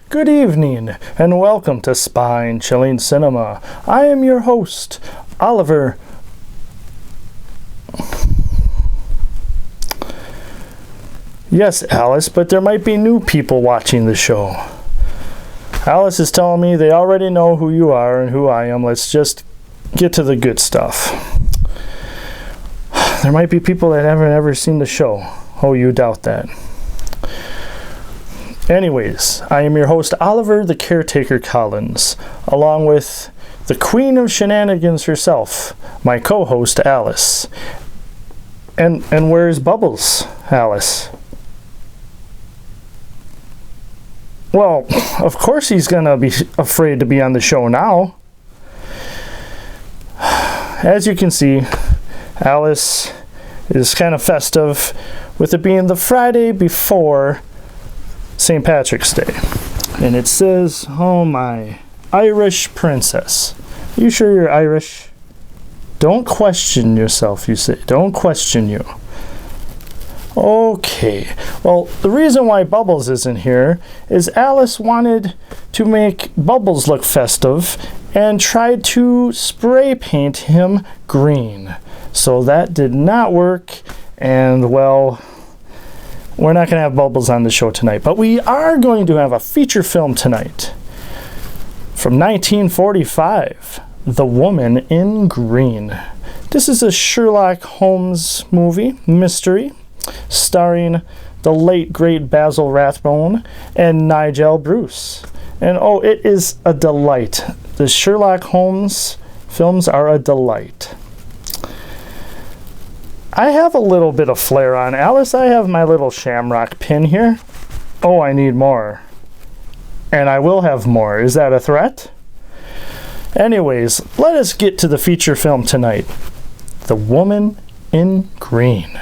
Good evening, and welcome to Spine-Chilling Cinema. I am your host, Oliver. Yes, Alice, but there might be new people watching the show. Alice is telling me they already know who you are and who I am. Let's just get to the good stuff. There might be people that haven't ever seen the show. Oh, you doubt that. Anyways, I am your host, Oliver the Caretaker Collins, along with the Queen of Shenanigans herself, my co-host, Alice. And where's Bubbles, Alice? Well, of course he's gonna be afraid to be on the show now. As you can see, Alice is kind of festive, with it being the Friday before St. Patrick's Day. And it says, oh my, Irish princess. You sure you're Irish? Don't question yourself, you say. Don't question you. Okay. Well, the reason why Bubbles isn't here is Alice wanted to make Bubbles look festive and tried to spray paint him green. So that did not work, and well, we're not going to have Bubbles on the show tonight, but we are going to have a feature film tonight from 1945, The Woman in Green. This is a Sherlock Holmes movie, mystery, starring the late, great Basil Rathbone and Nigel Bruce. And oh, it is a delight. The Sherlock Holmes films are a delight. I have a little bit of flair on. Alice, I have my little shamrock pin here. Oh, I need more. And I will have more. Is that a threat? Anyways, let us get to the feature film tonight. The Woman in Green.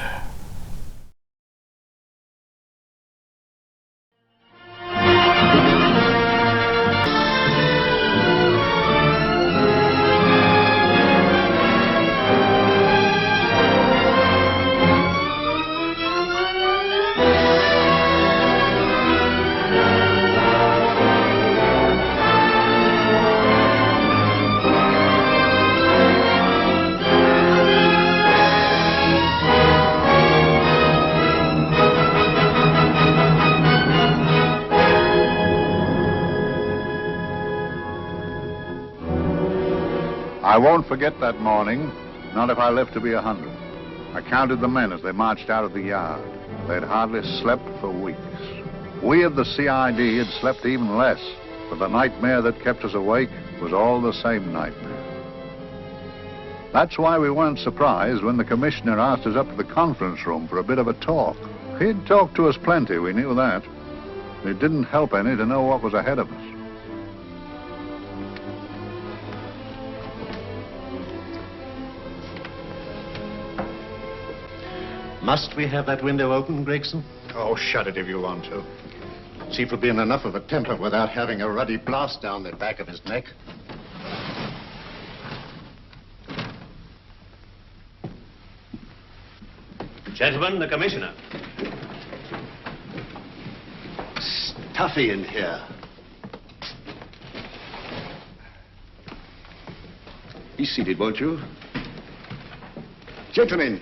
I won't forget that morning, not if I live to be 100. I counted the men as they marched out of the yard. They'd hardly slept for weeks. We of the CID had slept even less, but the nightmare that kept us awake was all the same nightmare. That's why we weren't surprised when the commissioner asked us up to the conference room for a bit of a talk. He'd talked to us plenty, we knew that. It didn't help any to know what was ahead of us. Must we have that window open, Gregson? Oh, shut it if you want to. Chief will be in enough of a temper without having a ruddy blast down the back of his neck. Gentlemen, the commissioner. Stuffy in here. Be seated, won't you? Gentlemen,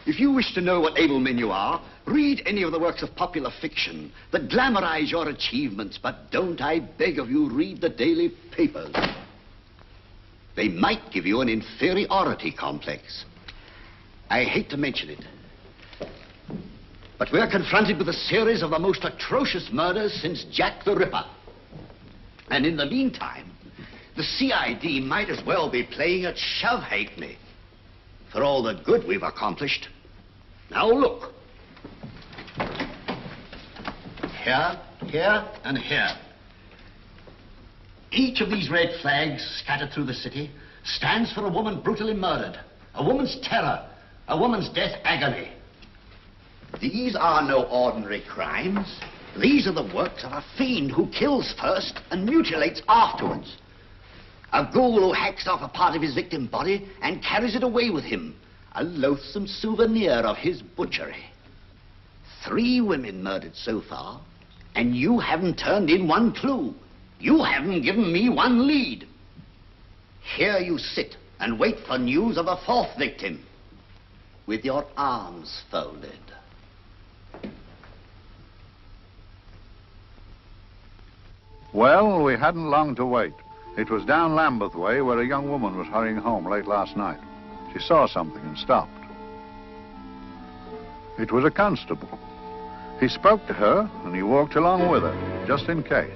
if you wish to know what able men you are, read any of the works of popular fiction that glamorize your achievements, but don't, I beg of you, read the daily papers. They might give you an inferiority complex. I hate to mention it, but we're confronted with a series of the most atrocious murders since Jack the Ripper. And in the meantime, the CID might as well be playing at shove-halfpenny for all the good we've accomplished. Now look. Here, here, and here. Each of these red flags scattered through the city stands for a woman brutally murdered, a woman's terror, a woman's death agony. These are no ordinary crimes. These are the works of a fiend who kills first and mutilates afterwards. A ghoul who hacks off a part of his victim body and carries it away with him, a loathsome souvenir of his butchery. 3 women murdered so far, And you haven't turned in one clue. You haven't given me one lead. Here you sit and wait for news of a fourth victim, with your arms folded. Well, we hadn't long to wait. It was down Lambeth Way where a young woman was hurrying home late last night. She saw something and stopped. It was a constable. He spoke to her and he walked along with her, just in case.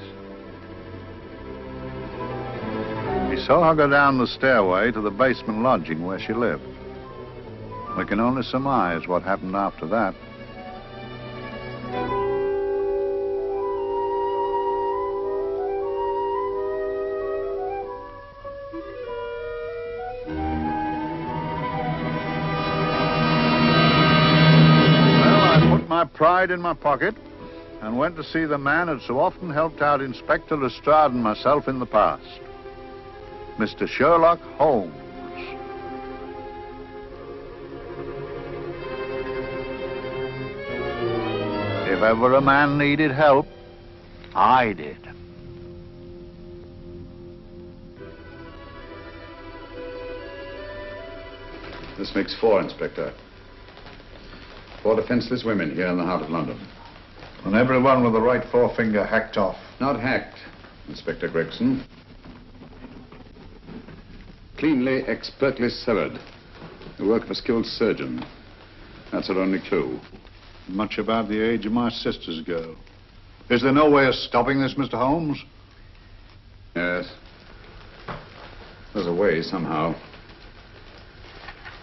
He saw her go down the stairway to the basement lodging where she lived. We can only surmise what happened after that. My pride in my pocket and went to see the man who'd so often helped out Inspector Lestrade and myself in the past, Mr. Sherlock Holmes. If ever a man needed help, I did. This makes 4, Inspector. 4 defenseless women here in the heart of London. And everyone with the right forefinger hacked off. Not hacked, Inspector Gregson. Cleanly, expertly severed. The work of a skilled surgeon. That's our only clue. Much about the age of my sister's girl. Is there no way of stopping this, Mr. Holmes? Yes. There's a way, somehow.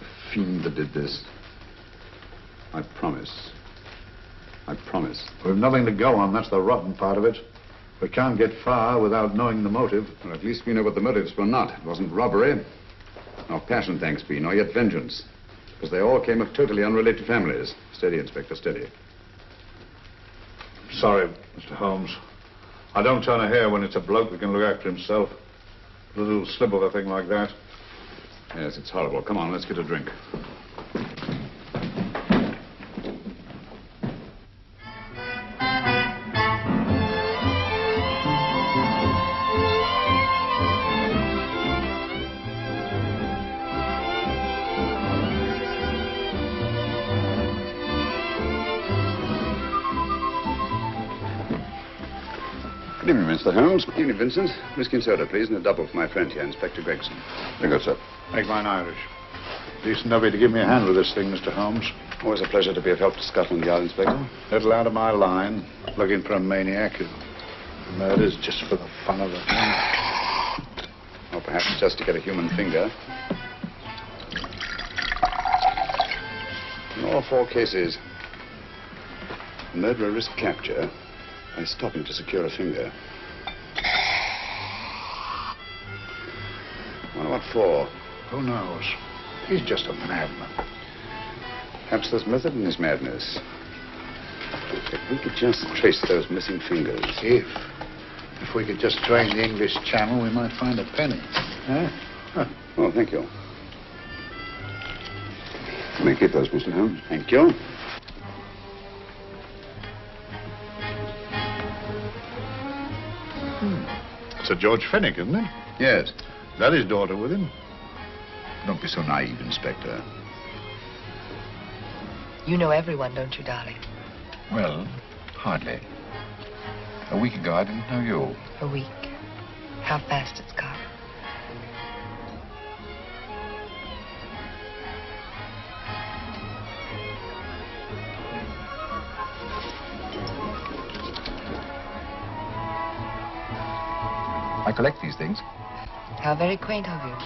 The fiend that did this. I promise. I promise. We've nothing to go on, that's the rotten part of it. We can't get far without knowing the motive. Well, at least we know what the motives were not. It wasn't robbery, nor passion, thanks be, nor yet vengeance. Because they all came of totally unrelated families. Steady, Inspector, steady. Sorry, Mr. Holmes. I don't turn a hair when it's a bloke that can look after himself. A little slip of a thing like that. Yes, it's horrible. Come on, let's get a drink. Good evening, Mr. Holmes. Good evening, Vincent. Whiskey and soda, please, and a double for my friend here, Inspector Gregson. Very good, sir. Make mine Irish. Decent of you to give me a hand with this thing, Mr. Holmes. Always a pleasure to be of help to Scotland Yard, Inspector. Little out of my line, looking for a maniac who murders just for the fun of it. Or perhaps just to get a human finger. In all 4 cases, the murderer risked capture by stopping to secure a finger. Wonder what for? Who knows? He's just a madman. Perhaps there's method in his madness. If we could just trace those missing fingers. If we could just trace the English Channel, we might find a penny. Huh? Oh, thank you. You may keep those, Mr. Holmes. Thank you. It's a George Fenwick, isn't it? Yes. Is that his daughter with him? Don't be so naive, Inspector. You know everyone, don't you, darling? Well, hardly. A week ago, I didn't know you. A week. How fast it's gone. I collect these things. How very quaint of you.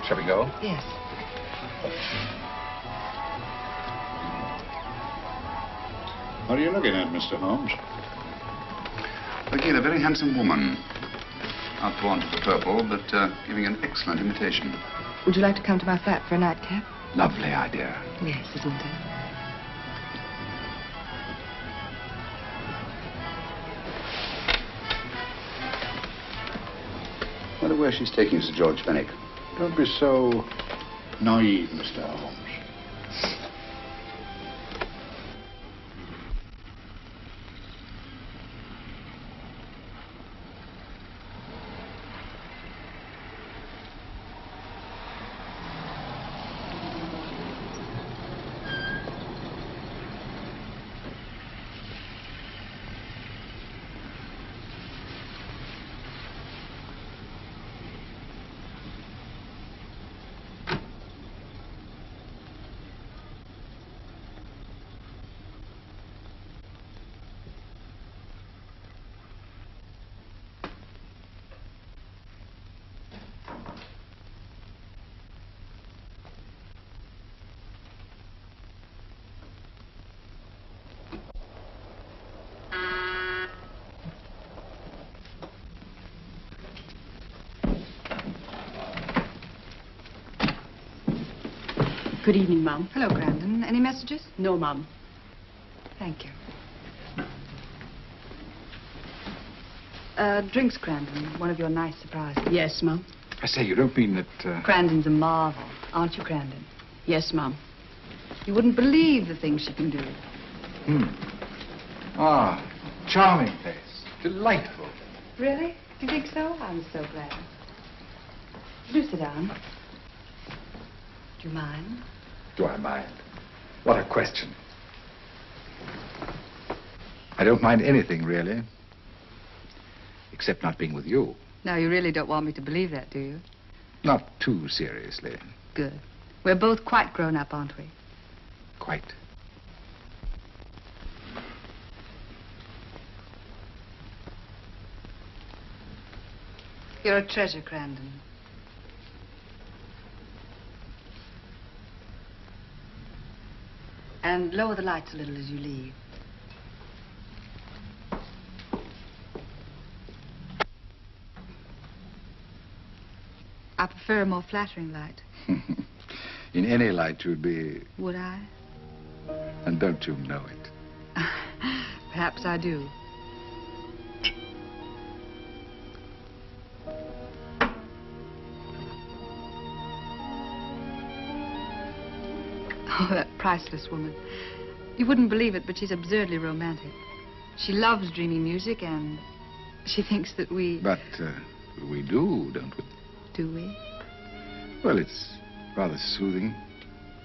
Shall we go? Yes. What are you looking at, Mr. Holmes? Looking at a very handsome woman. Not drawn to the purple, but giving an excellent imitation. Would you like to come to my flat for a nightcap? Lovely idea. Yes, isn't it? Wonder where she's taking Sir George Fenwick. Don't be so naive, Mr. Holmes. Good evening, Mum. Hello, Grandon. Any messages? No, Mum. Thank you. Drinks, Grandon. One of your nice surprises. Yes, Mum. I say, you don't mean that... Grandon's a marvel, aren't you, Grandon? Yes, Mum. You wouldn't believe the things she can do. Ah, charming place. Delightful. Really? Do you think so? I'm so glad. Do sit down. Do you mind? Do I mind? What a question. I don't mind anything, really. Except not being with you. Now, you really don't want me to believe that, do you? Not too seriously. Good. We're both quite grown up, aren't we? Quite. You're a treasure, Grandon. And lower the lights a little as you leave. I prefer a more flattering light. In any light, you'd be... Would I? And don't you know it? Perhaps I do. Oh, that priceless woman. You wouldn't believe it, but she's absurdly romantic. She loves dreamy music, and she thinks that we... But we do, don't we? Do we? Well, it's rather soothing,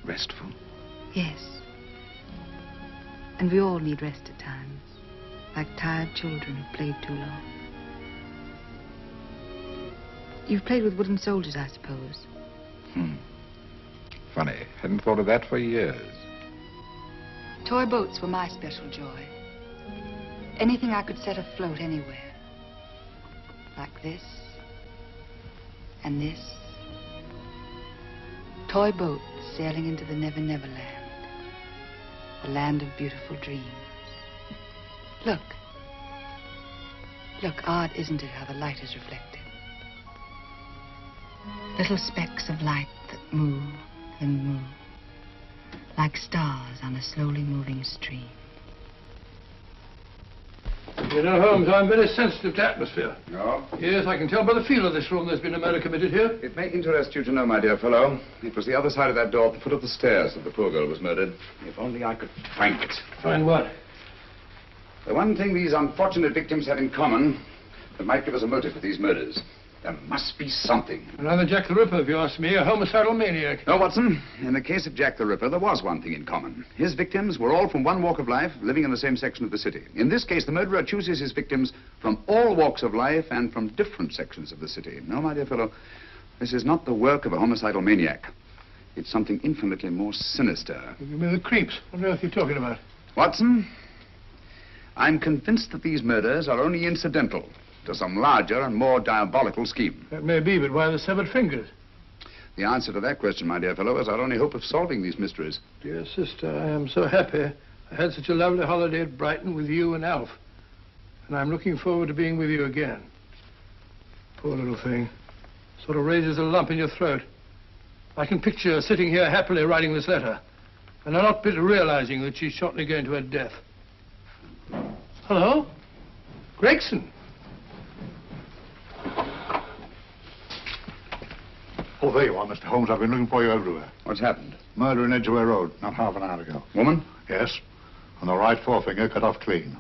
restful. Yes. And we all need rest at times, like tired children who've played too long. You've played with wooden soldiers, I suppose. Funny. Hadn't thought of that for years. Toy boats were my special joy. Anything I could set afloat anywhere. Like this. And this. Toy boats sailing into the Never Never Land. The land of beautiful dreams. Look. Look, odd, isn't it, how the light is reflected? Little specks of light that move and move. Like stars on a slowly moving stream. You know, Holmes, I'm very sensitive to atmosphere. No? Yes, I can tell by the feel of this room there's been a murder committed here. It may interest you to know, my dear fellow, it was the other side of that door at the foot of the stairs that the poor girl was murdered. If only I could find it. Find what? The one thing these unfortunate victims have in common that might give us a motive for these murders. There must be something. Another Jack the Ripper, if you ask me, a homicidal maniac. No, Watson. In the case of Jack the Ripper, there was one thing in common. His victims were all from one walk of life, living in the same section of the city. In this case, the murderer chooses his victims from all walks of life and from different sections of the city. No, my dear fellow, this is not the work of a homicidal maniac. It's something infinitely more sinister. You mean the creeps? What on earth are you talking about? Watson, I'm convinced that these murders are only incidental to some larger and more diabolical scheme. That may be, but why the severed fingers? The answer to that question, my dear fellow, is our only hope of solving these mysteries. Dear sister, I am so happy. I had such a lovely holiday at Brighton with you and Alf. And I'm looking forward to being with you again. Poor little thing. Sort of raises a lump in your throat. I can picture her sitting here happily writing this letter. And I'm not bit realizing that she's shortly going to her death. Hello? Gregson. Oh, there you are, Mr. Holmes. I've been looking for you everywhere. What's happened? Murder in Edgware Road, not half an hour ago. Woman? Yes. And the right forefinger cut off clean.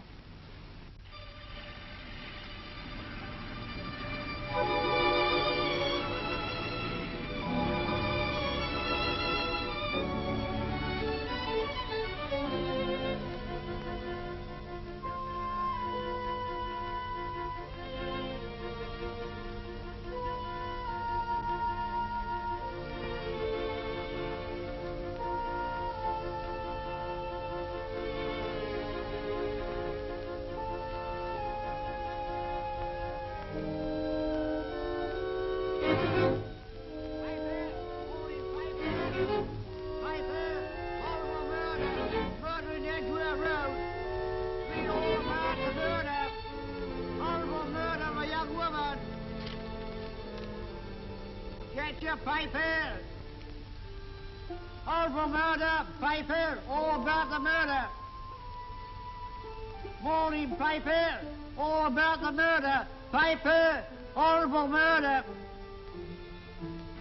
Horrible murder, paper, all about the murder. Morning paper, all about the murder. Paper, horrible murder.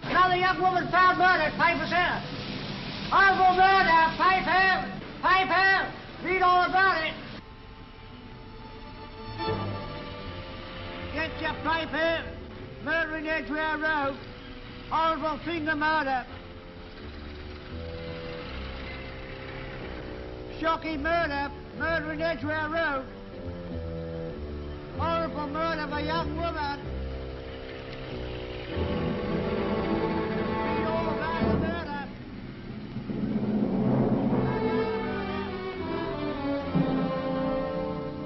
Another young woman found murdered, paper, sir. Horrible murder, paper, paper, read all about it. Get your paper, murder in Edgware Road. Horrible finger murder. Shocking murder, murder in Edgware Road. Horrible murder of a young woman. Read all about the murder.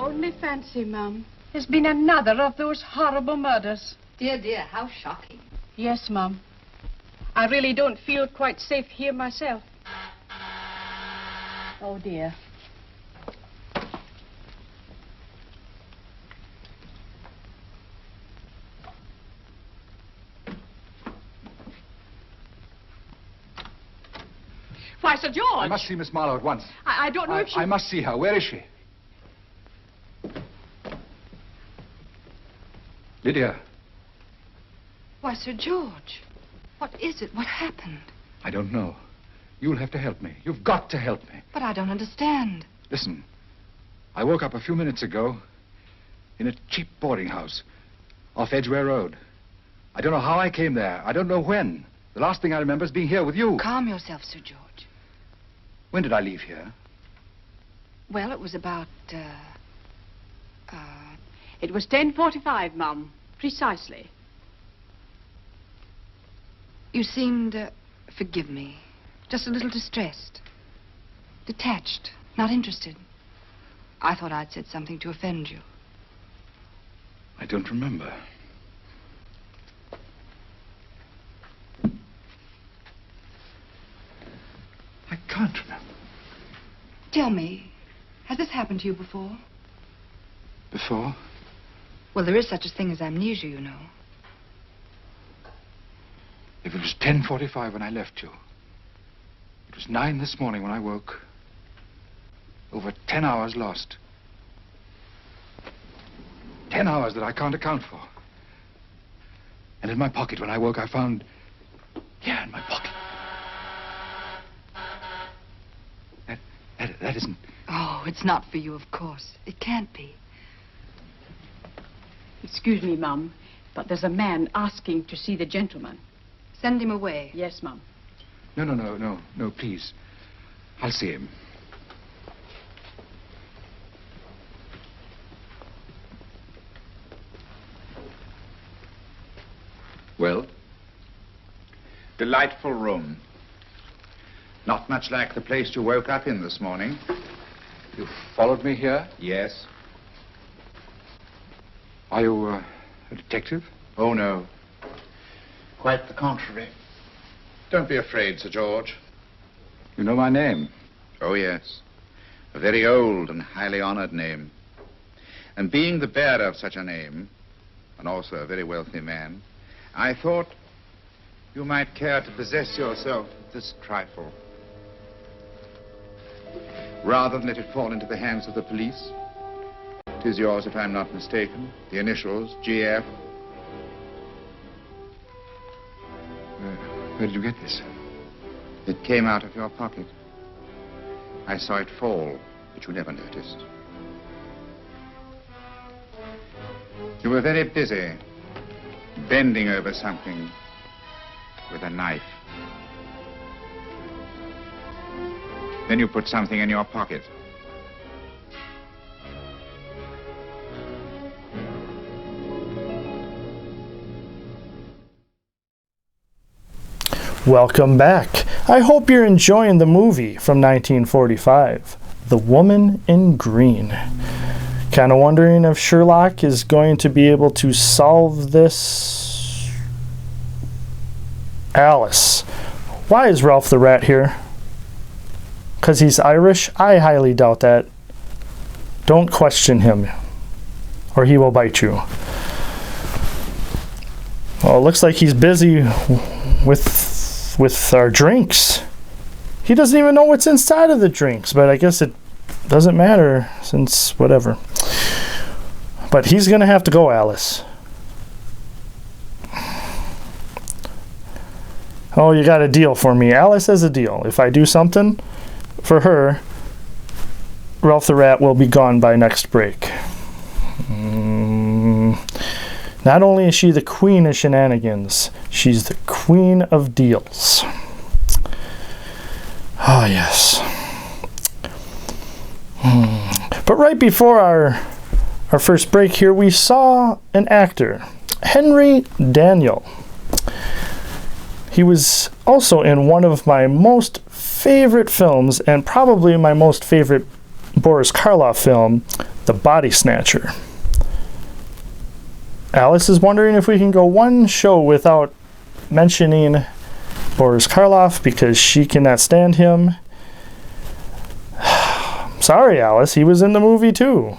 Only fancy, Mum. There's been another of those horrible murders. Dear, dear, how shocking. Yes, Mum. I really don't feel quite safe here myself. Oh, dear. Why, Sir George! I must see Miss Marlowe at once. I don't know if she... I must see her. Where is she? Lydia. Why, Sir George, what is it? What happened? I don't know. You'll have to help me. You've got to help me. But I don't understand. Listen. I woke up a few minutes ago in a cheap boarding house off Edgware Road. I don't know how I came there. I don't know when. The last thing I remember is being here with you. Calm yourself, Sir George. When did I leave here? Well, it was about, It was 10:45, Mum. Precisely. You seemed, forgive me, just a little distressed. Detached, not interested. I thought I'd said something to offend you. I don't remember. I can't remember. Tell me, has this happened to you before? Before? Well, there is such a thing as amnesia, you know. If it was 10:45 when I left you, it was 9 this morning when I woke. Over 10 hours lost. 10 hours that I can't account for. And in my pocket when I woke, I found... Here in my pocket. That isn't... Oh, it's not for you, of course. It can't be. Excuse me, Mum, but there's a man asking to see the gentleman. Send him away. Yes, Mum. No, please. I'll see him. Well? Delightful room. Not much like the place you woke up in this morning. You followed me here? Yes. Are you a detective? Oh, no. Quite the contrary. Don't be afraid, Sir George. You know my name? Oh, yes. A very old and highly honored name. And being the bearer of such a name, and also a very wealthy man, I thought you might care to possess yourself of this trifle. Rather than let it fall into the hands of the police. It is yours, if I'm not mistaken. The initials, GF. Where did you get this? It came out of your pocket. I saw it fall, but you never noticed. You were very busy, bending over something with a knife. Then you put something in your pocket. Welcome back. I hope you're enjoying the movie from 1945, The Woman in Green. Kind of wondering if Sherlock is going to be able to solve this. Alice. Why is Ralph the Rat here? Because he's Irish? I highly doubt that. Don't question him, or he will bite you. Well, it looks like he's busy with our drinks. He doesn't even know what's inside of the drinks, but I guess it doesn't matter since whatever. But he's going to have to go, Alice. Oh, you got a deal for me. Alice has a deal. If I do something for her, Ralph the Rat will be gone by next break. Not only is she the queen of shenanigans, she's the queen of deals. Oh, yes. But right before our first break here, we saw an actor, Henry Daniell. He was also in one of my most favorite films, and probably my most favorite Boris Karloff film, The Body Snatcher. Alice is wondering if we can go one show without mentioning Boris Karloff because she cannot stand him. Sorry, Alice, he was in the movie too.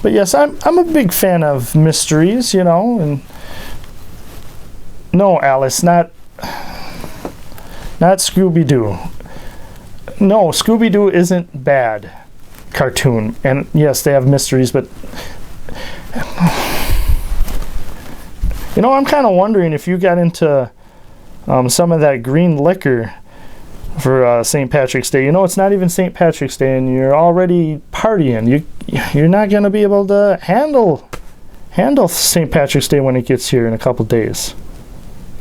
But yes, I'm a big fan of mysteries, you know, and no, Alice, not Scooby-Doo. No, Scooby-Doo isn't bad cartoon, and yes, they have mysteries, but you know, I'm kind of wondering if you got into some of that green liquor for St. Patrick's Day. You know, it's not even St. Patrick's Day, and you're already partying. You're not going to be able to handle St. Patrick's Day when it gets here in a couple days.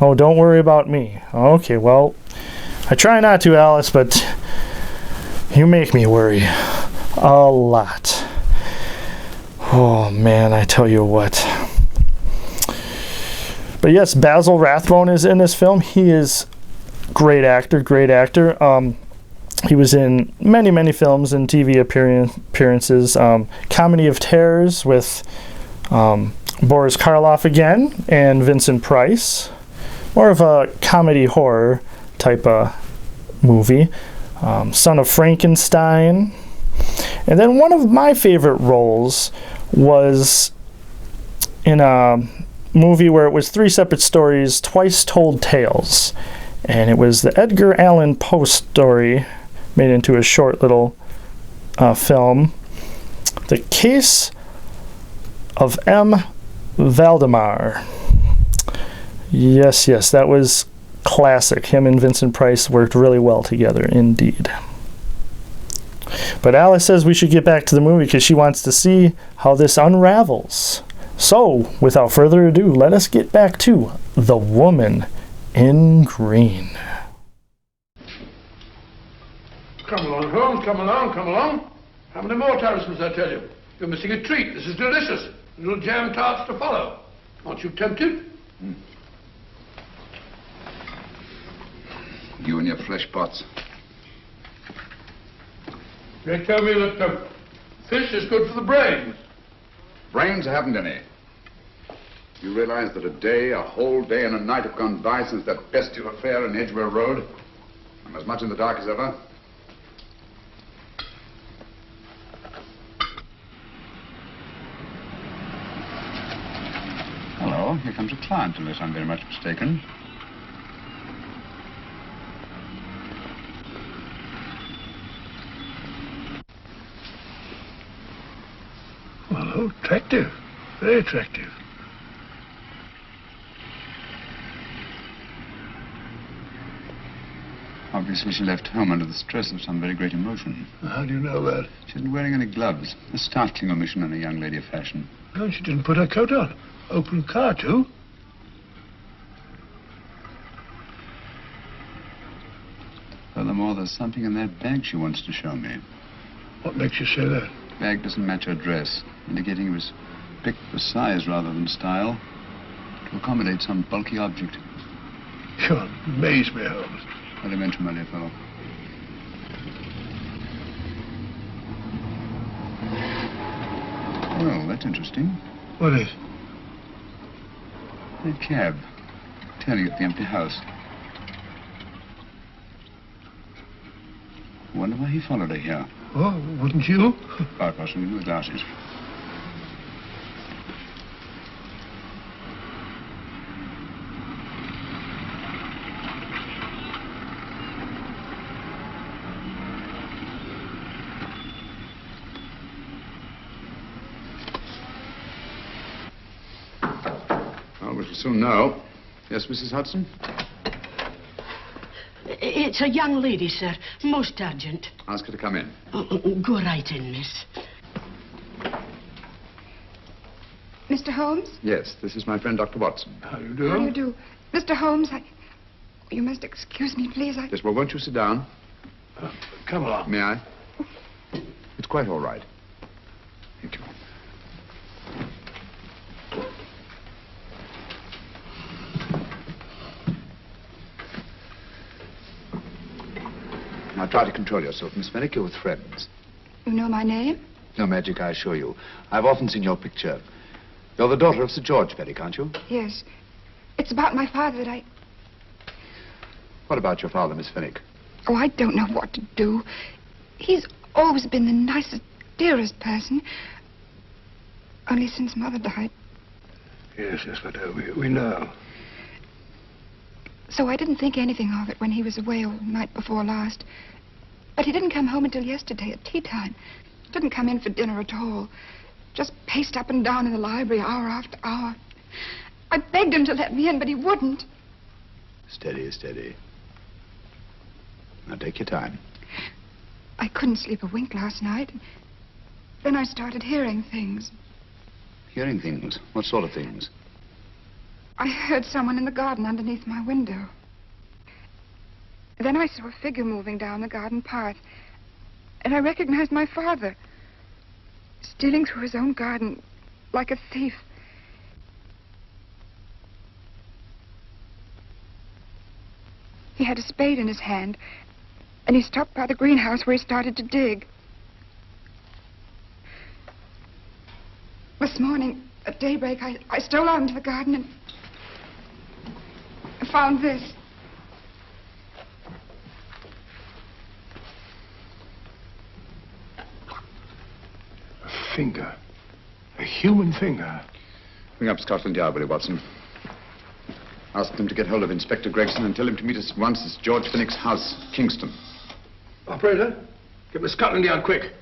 Oh, don't worry about me. Okay, well, I try not to, Alice, but you make me worry a lot. Oh, man, I tell you what. But yes, Basil Rathbone is in this film. He is great actor. He was in many films and TV appearances. Comedy of Terrors with Boris Karloff again and Vincent Price. More of a comedy horror type of movie. Son of Frankenstein. And then one of my favorite roles was in a movie where it was 3 separate stories, Twice Told Tales. And it was the Edgar Allan Poe story made into a short little film. The Case of M. Valdemar. Yes, that was classic. Him and Vincent Price worked really well together, indeed. But Alice says we should get back to the movie because she wants to see how this unravels. So, without further ado, let us get back to The Woman in Green. Come along, Holmes, come along. How many more times must I tell you? You're missing a treat. This is delicious. Little jam tarts to follow. Aren't you tempted? You and your flesh pots. They tell me that fish is good for the brains. Brains haven't any. You realize that a whole day and a night have gone by since that bestial affair in Edgware Road? I'm as much in the dark as ever. Hello, here comes a client, unless I'm very much mistaken. Well, attractive. Very attractive. Obviously, she left home under the stress of some very great emotion. How do you know that? She isn't wearing any gloves. A startling omission in a young lady of fashion. No, she didn't put her coat on. Open car, too. Furthermore, there's something in that bag she wants to show me. What makes you say that? The bag doesn't match her dress, indicating it was picked for size rather than style, to accommodate some bulky object. You amaze me, Holmes. What do you mention, my dear fellow? Well, that's interesting. What is? That cab, turning at the empty house. I wonder why he followed her here. Oh, wouldn't you? Quite possibly, with glasses. we shall soon know. Yes, Mrs. Hudson? It's a young lady, sir. Most urgent. Ask her to come in. Go right in, miss. Mr. Holmes? Yes, this is my friend, Dr. Watson. How do you do? How do you do? Mr. Holmes, you must excuse me, please. Yes, well, won't you sit down? Come along. May I? It's quite all right. Thank you. Now try to control yourself, Miss Fenwick. You're with friends. You know my name? No magic, I assure you. I've often seen your picture. You're the daughter of Sir George Fenwick, aren't you? Yes. It's about my father that I... What about your father, Miss Fenwick? Oh, I don't know what to do. He's always been the nicest, dearest person. Only since Mother died. Yes, but we know. So I didn't think anything of it when he was away all night before last. But he didn't come home until yesterday at tea time. Didn't come in for dinner at all. Just paced up and down in the library hour after hour. I begged him to let me in, but he wouldn't. Steady, steady. Now take your time. I couldn't sleep a wink last night. Then I started hearing things. Hearing things? What sort of things? I heard someone in the garden underneath my window. Then I saw a figure moving down the garden path. And I recognized my father. Stealing through his own garden like a thief. He had a spade in his hand, and he stopped by the greenhouse where he started to dig. This morning, at daybreak, I stole out into the garden and I found this. A finger. A human finger. Bring up Scotland Yard, will you, Watson? Ask them to get hold of Inspector Gregson and tell him to meet us at once at George Fenwick's house, Kingston. Operator, get me Scotland Yard quick.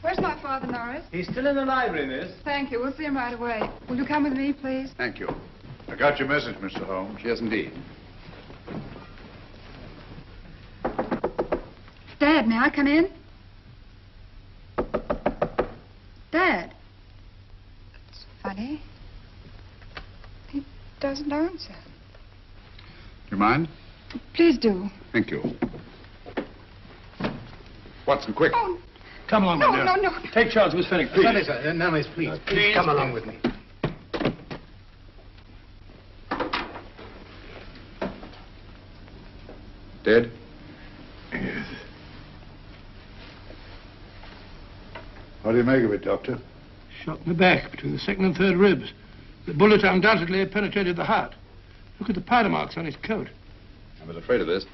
Where's my father, Norris? He's still in the library, miss. Thank you. We'll see him right away. Will you come with me, please? Thank you. I got your message, Mr. Holmes. Yes, indeed. Dad, may I come in? Dad. It's funny. He doesn't answer. You mind? Please do. Thank you. Watson, quick. Oh, Come along, my dear. no. Take charge, Miss Fenwick, please. Sorry, sir. No, miss, please. Please come along with me. Dead? Yes. What do you make of it, Doctor? Shot in the back, between the second and third ribs. The bullet undoubtedly penetrated the heart. Look at the powder marks on his coat. I was afraid of this.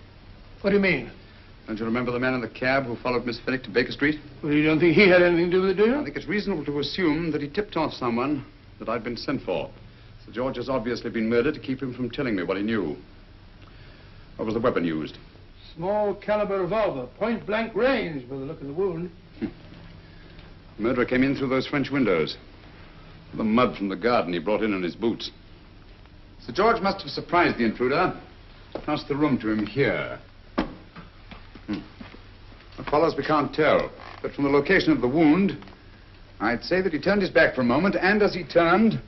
What do you mean? Don't you remember the man in the cab who followed Miss Fenwick to Baker Street? Well, you don't think he had anything to do with it, do you? I think it's reasonable to assume that he tipped off someone that I'd been sent for. Sir George has obviously been murdered to keep him from telling me what he knew. What was the weapon used? Small caliber revolver, point blank range by the look of the wound. The murderer came in through those French windows. The mud from the garden he brought in his boots. Sir George must have surprised the intruder. Passed the room to him here. What follows we can't tell. But from the location of the wound, I'd say that he turned his back for a moment, and as he turned,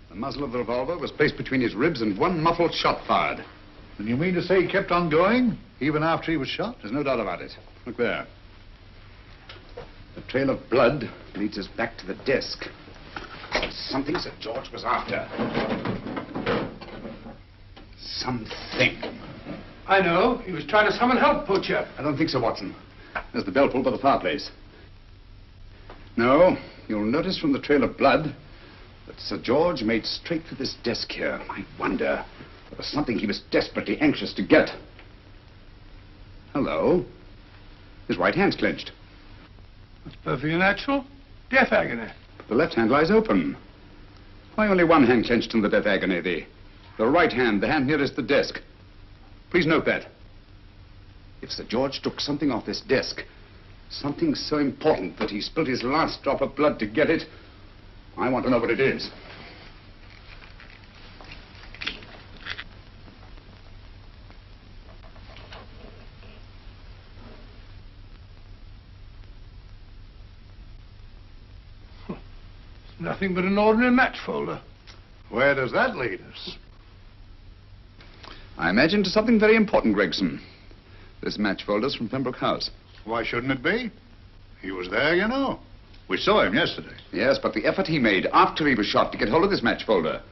the muzzle of the revolver was placed between his ribs and one muffled shot fired. And you mean to say he kept on going, even after he was shot? There's no doubt about it. Look there. The trail of blood leads us back to the desk. Something Sir George was after. Something. I know. He was trying to summon help, poor chap. I don't think so, Watson. There's the bell pull by the fireplace. No, you'll notice from the trail of blood that Sir George made straight for this desk here. I wonder, there was something he was desperately anxious to get. Hello. His right hand's clenched. That's perfectly natural. Death agony. The left hand lies open. Why only one hand clenched in the death agony? The right hand, the hand nearest the desk. Please note that. If Sir George took something off this desk, something so important that he spilled his last drop of blood to get it, I want to know what it is. Nothing but an ordinary match folder. Where does that lead us? I imagine to something very important, Gregson. This match folder's from Pembroke House. Why shouldn't it be? He was there, you know. We saw him yesterday. Yes, but the effort he made after he was shot to get hold of this match folder.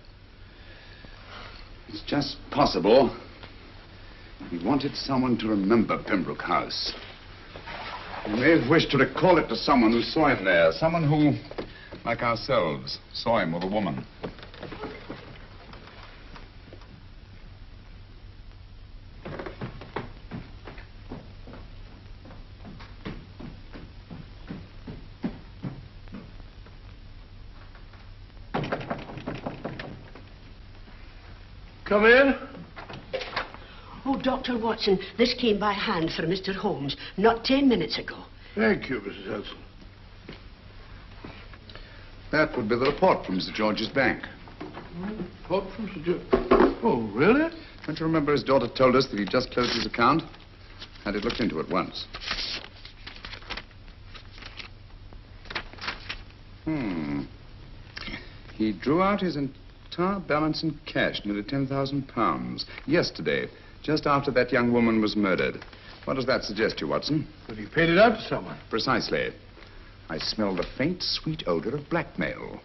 It's just possible he wanted someone to remember Pembroke House. He may have wished to recall it to someone who saw him there. Someone who, like ourselves, saw him with a woman. Come in. Oh, Dr. Watson, this came by hand for Mr. Holmes not 10 minutes ago. Thank you, Mrs. Hudson. That would be the report from Sir George's bank. Report from Sir George. Oh, really? Don't you remember his daughter told us that he'd just closed his account? Had it looked into at once. He drew out his entire balance in cash, nearly £10,000, yesterday, just after that young woman was murdered. What does that suggest to you, Watson? That he paid it out to someone. Precisely. I smelled a faint, sweet odor of blackmail.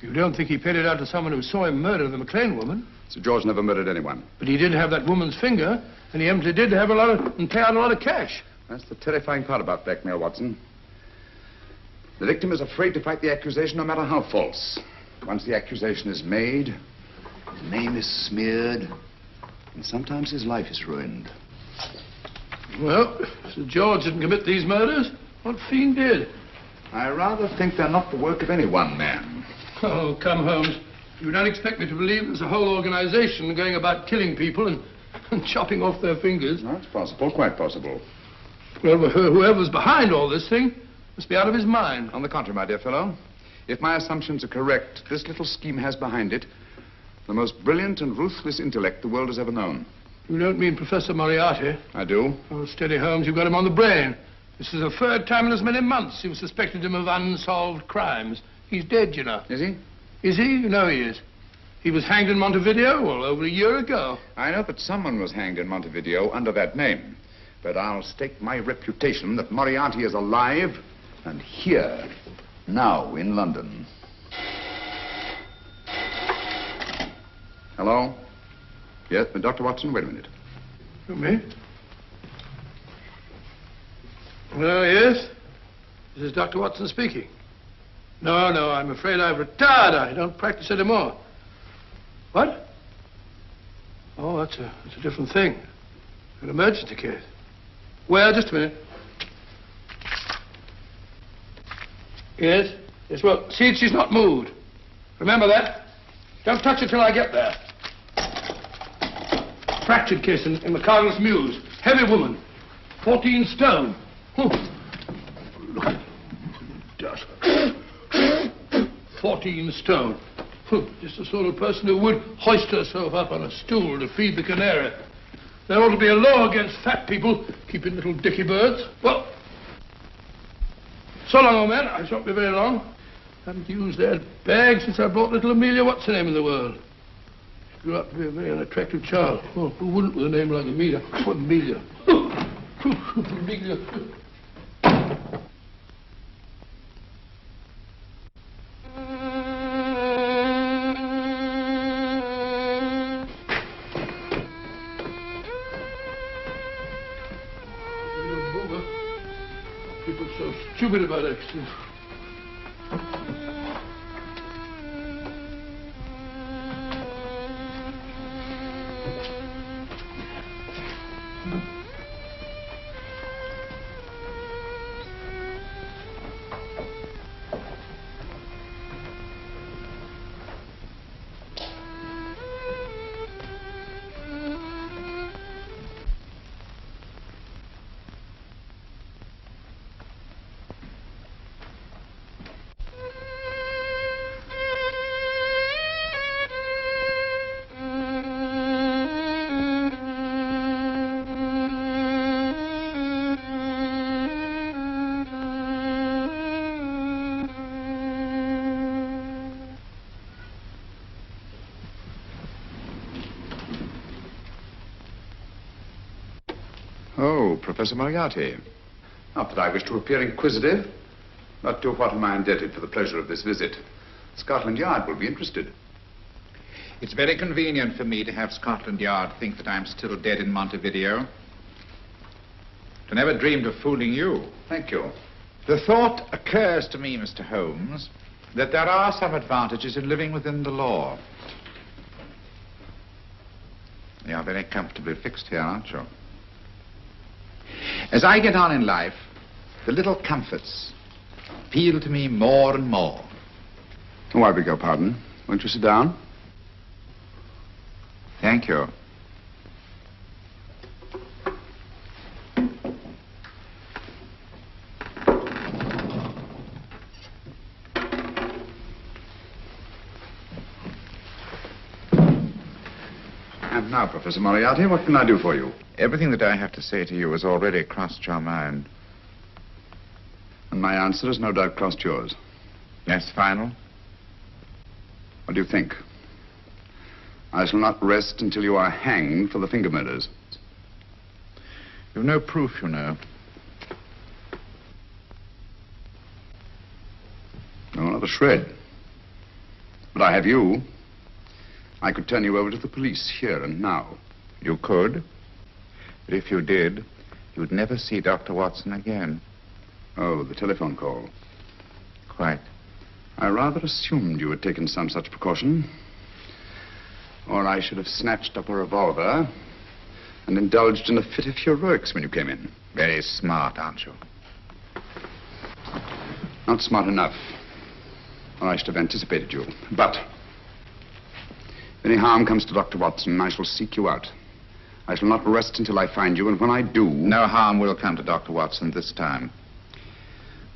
You don't think he paid it out to someone who saw him murder the McLean woman? Sir George never murdered anyone. But he did have that woman's finger, and he empty did have and pay out a lot of cash. That's the terrifying part about blackmail, Watson. The victim is afraid to fight the accusation, no matter how false. Once the accusation is made, his name is smeared, and sometimes his life is ruined. Well, Sir George didn't commit these murders. What fiend did? I rather think they're not the work of any one man. Oh, come, Holmes. You don't expect me to believe there's a whole organization going about killing people and chopping off their fingers. That's possible, quite possible. Well, whoever's behind all this thing must be out of his mind. On the contrary, my dear fellow, if my assumptions are correct, this little scheme has behind it the most brilliant and ruthless intellect the world has ever known. You don't mean Professor Moriarty? I do. Oh, steady, Holmes. You've got him on the brain. This is the third time in as many months you've suspected him of unsolved crimes. He's dead, you know. Is he? Is he? You know he is. He was hanged in Montevideo, well, over a year ago. I know that someone was hanged in Montevideo under that name. But I'll stake my reputation that Moriarty is alive and here, now in London. Hello? Yes, Dr. Watson, wait a minute. Me? Yes? This is Dr. Watson speaking. No, I'm afraid I've retired. I don't practice anymore. What? Oh, that's a different thing. An emergency case. Well, just a minute. Yes? Yes, well, see, she's not moved. Remember that? Don't touch her till I get there. Fractured case in the Cardinal's Mews. Heavy woman. 14 stone. Look at dust. 14 stone. Just the sort of person who would hoist herself up on a stool to feed the canary. There ought to be a law against fat people keeping little dicky birds. Well, so long, old man. I shan't be very long. Haven't used that bag since I brought little Amelia. What's her name in the world? She grew up to be a very unattractive child. Well, who wouldn't with a name like Amelia? Amelia. Amelia. People are so stupid about accidents. Professor Moriarty. Not that I wish to appear inquisitive, but to what am I indebted for the pleasure of this visit? Scotland Yard will be interested. It's very convenient for me to have Scotland Yard think that I'm still dead in Montevideo. I never dreamed of fooling you. Thank you. The thought occurs to me, Mr. Holmes, that there are some advantages in living within the law. You are very comfortably fixed here, aren't you? As I get on in life, the little comforts appeal to me more and more. Oh, I beg your pardon. Won't you sit down? Thank you. And now, Professor Moriarty, what can I do for you? Everything that I have to say to you has already crossed your mind. And my answer has no doubt crossed yours. Yes, final? What do you think? I shall not rest until you are hanged for the finger murders. You've no proof, you know. No, not a shred. But I have you. I could turn you over to the police here and now. You could. But if you did, you'd never see Dr. Watson again. Oh, the telephone call. Quite. I rather assumed you had taken some such precaution. Or I should have snatched up a revolver and indulged in a fit of heroics when you came in. Very smart, aren't you? Not smart enough. Or I should have anticipated you. But if any harm comes to Dr. Watson, I shall seek you out. I shall not rest until I find you, and when I do... No harm will come to Dr. Watson this time.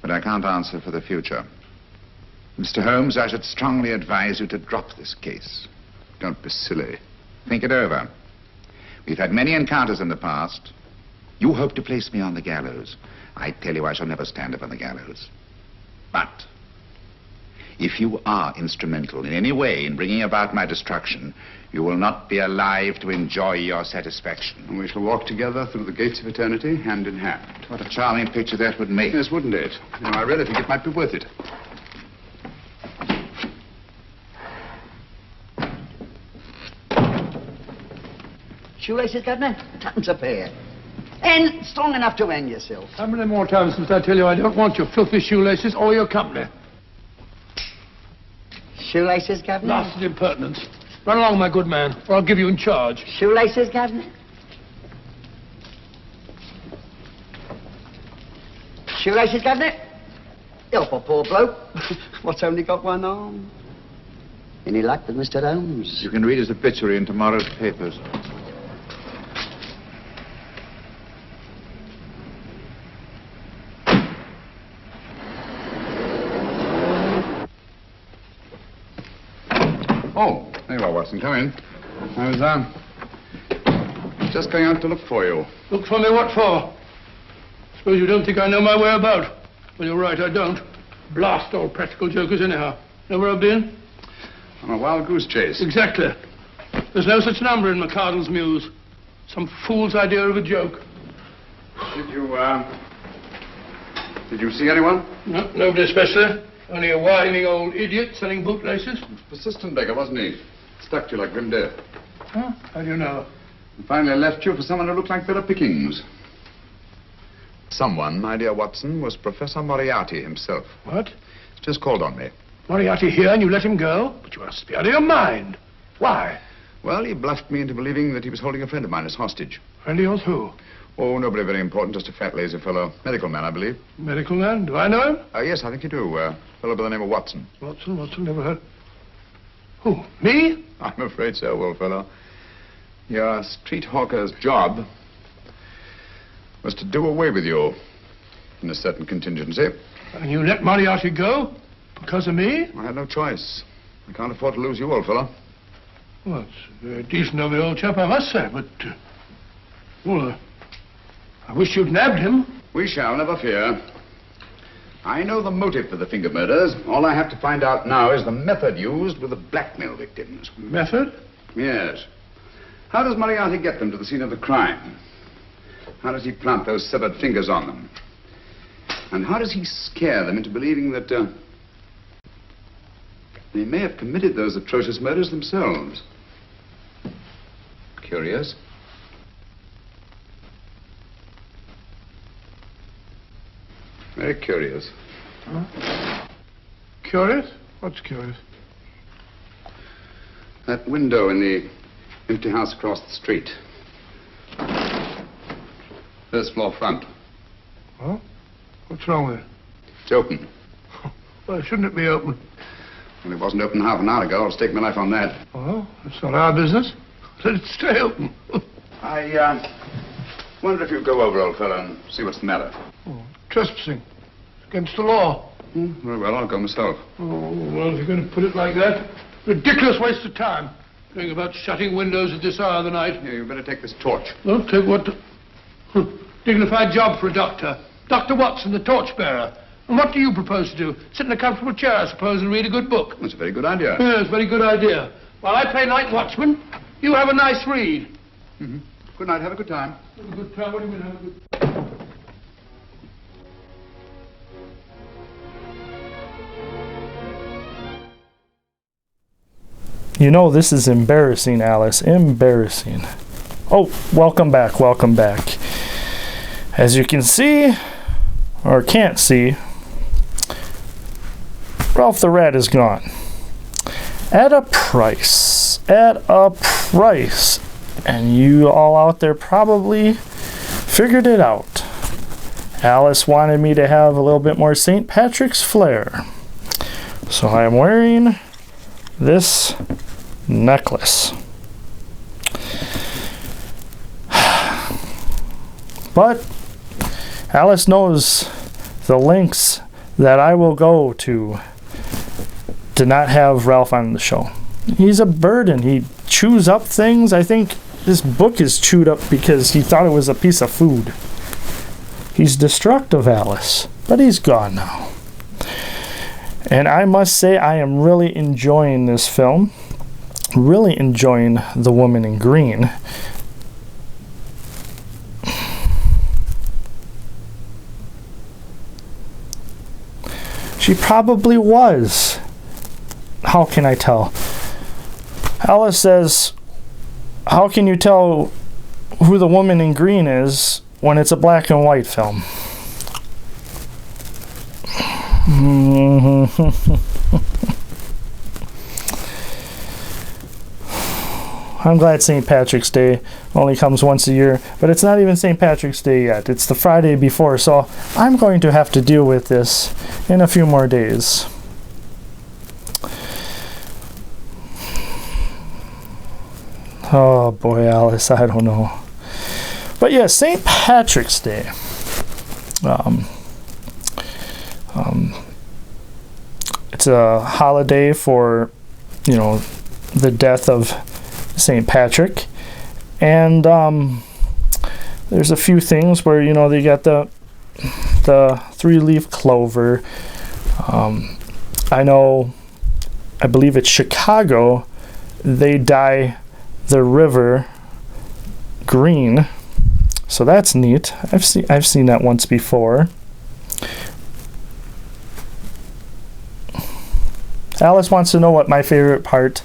But I can't answer for the future. Mr. Holmes, I should strongly advise you to drop this case. Don't be silly. Think it over. We've had many encounters in the past. You hope to place me on the gallows. I tell you I shall never stand up on the gallows. But if you are instrumental in any way in bringing about my destruction, you will not be alive to enjoy your satisfaction. And we shall walk together through the gates of eternity, hand in hand. What a charming picture that would make. Yes, wouldn't it? You know, I really think it might be worth it. Shoelaces, Governor? Tuppence a pair. And strong enough to hang yourself. How many more times must I tell you I don't want your filthy shoelaces or your company? Shoelaces, Governor? Blasted impertinence. Run along, my good man, or I'll give you in charge. Shoelaces, Governor? Shoelaces, Governor? Help a poor bloke. What's only got one arm? Any luck with Mr. Holmes? You can read his obituary in tomorrow's papers. Oh, there you are, Watson. Come in. I was just going out to look for you. Look for me what for? Suppose you don't think I know my way about. Well, you're right, I don't. Blast all practical jokers anyhow. Know where I've been? On a wild goose chase. Exactly. There's no such number in McCardle's Muse. Some fool's idea of a joke. Did you see anyone? No, nobody especially. Only a whining old idiot selling bootlaces. Persistent beggar, wasn't he? Stuck to you like grim death. Huh? How do you know? And finally left you for someone who looked like better pickings. Someone, my dear Watson, was Professor Moriarty himself. What? He's just called on me. Moriarty here and you let him go? But you must be out of your mind. Why? Well, he bluffed me into believing that he was holding a friend of mine as hostage. Friend of yours who? Oh, nobody very important, just a fat, lazy fellow. Medical man, I believe. Medical man? Do I know him? Yes, I think you do. A fellow by the name of Watson. Watson, never heard. Who, me? I'm afraid so, old fellow. Your street hawker's job was to do away with you in a certain contingency. And you let Moriarty go? Because of me? I had no choice. I can't afford to lose you, old fellow. Well, it's very decent of the old chap, I must say, but... I wish you'd nabbed him. We shall, never fear. I know the motive for the finger murders. All I have to find out now is the method used with the blackmail victims. Method? Yes. How does Moriarty get them to the scene of the crime? How does he plant those severed fingers on them? And how does he scare them into believing that they may have committed those atrocious murders themselves? Curious. Very curious. Huh? Curious? What's curious? That window in the empty house across the street. First floor front. Well, what's wrong with it? It's open. Well, shouldn't it be open? Well, it wasn't open half an hour ago. I'll stake my life on that. Well, it's not our business. Let it stay open. I wonder if you'd go over, old fellow, and see what's the matter. Oh, trespassing. It's against the law. Very well, I'll go myself. Oh, well, if you're going to put it like that, ridiculous waste of time. Going about shutting windows at this hour of the night. Yeah, you better take this torch. Well, take what? Dignified job for a doctor. Dr. Watson, the torchbearer. And what do you propose to do? Sit in a comfortable chair, I suppose, and read a good book? That's a very good idea. Yes, very good idea. While I play night watchman, you have a nice read. Mm-hmm. Good night. Have a good time. Have a good time? What do you mean, have a good... You know, this is embarrassing, Alice. Embarrassing. Oh, welcome back. Welcome back. As you can see, or can't see, Ralph the Rat is gone. At a price. At a price. And you all out there probably figured it out. Alice wanted me to have a little bit more St. Patrick's flair. So I am wearing this necklace. But Alice knows the lengths that I will go to not have Ralph on the show. He's a burden. He chews up things. I think this book is chewed up because he thought it was a piece of food. He's destructive, Alice, but he's gone now. And I must say I am really enjoying this film. Really enjoying The Woman in Green. She probably was. How can I tell? Alice says, how can you tell who the woman in green is when it's a black and white film? I'm glad St. Patrick's Day only comes once a year, but it's not even St. Patrick's Day yet. It's the Friday before, so I'm going to have to deal with this in a few more days. Oh boy, Alice, I don't know. But yeah, St. Patrick's Day. It's a holiday for, you know, the death of St. Patrick. And there's a few things where, you know, they got the three-leaf clover. I believe it's Chicago, they dye the river green, so that's neat. I've seen that once before. Alice wants to know what my favorite part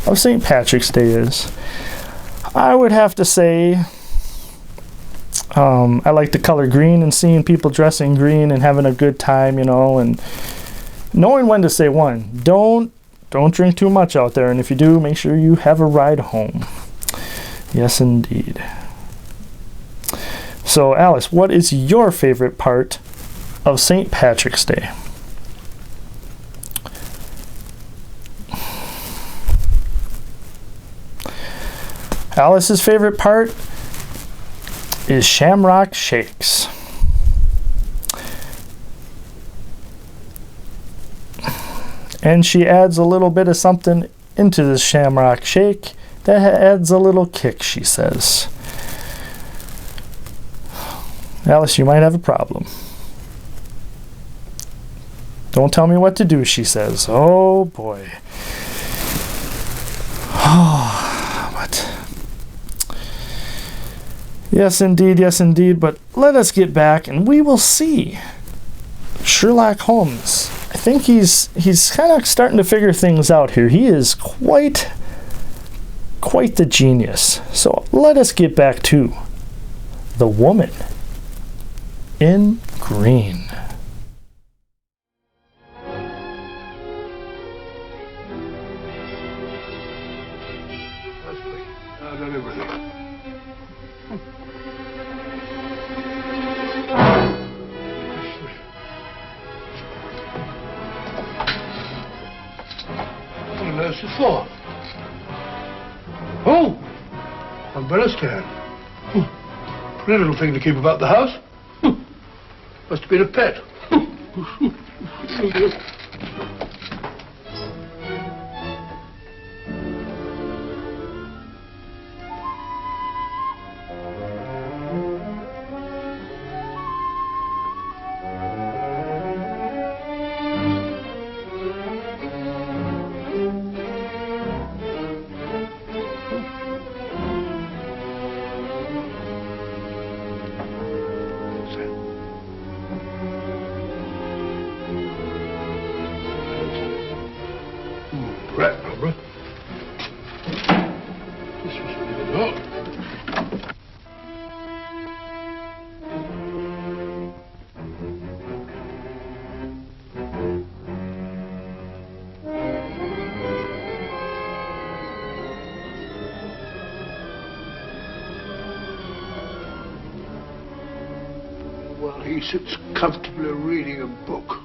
of St. Patrick's Day is. I would have to say I like the color green and seeing people dressing green and having a good time, you know, and knowing when to say one. Don't drink too much out there, and if you do, make sure you have a ride home. Yes, indeed. So, Alice, what is your favorite part of St. Patrick's Day? Alice's favorite part is Shamrock Shakes. And she adds a little bit of something into the Shamrock Shake that adds a little kick, she says. Alice, you might have a problem. Don't tell me what to do, she says. Oh, boy. Oh, but... Yes, indeed, but let us get back and we will see. Sherlock Holmes. I think he's kind of starting to figure things out here. He is quite the genius. So let us get back to the woman in green. I've done everything. What on earth's it for? Oh! Umbrella stand. Pretty little thing to keep about the house. Must have been a pet. Rat number. This was the door. While he sits comfortably reading a book.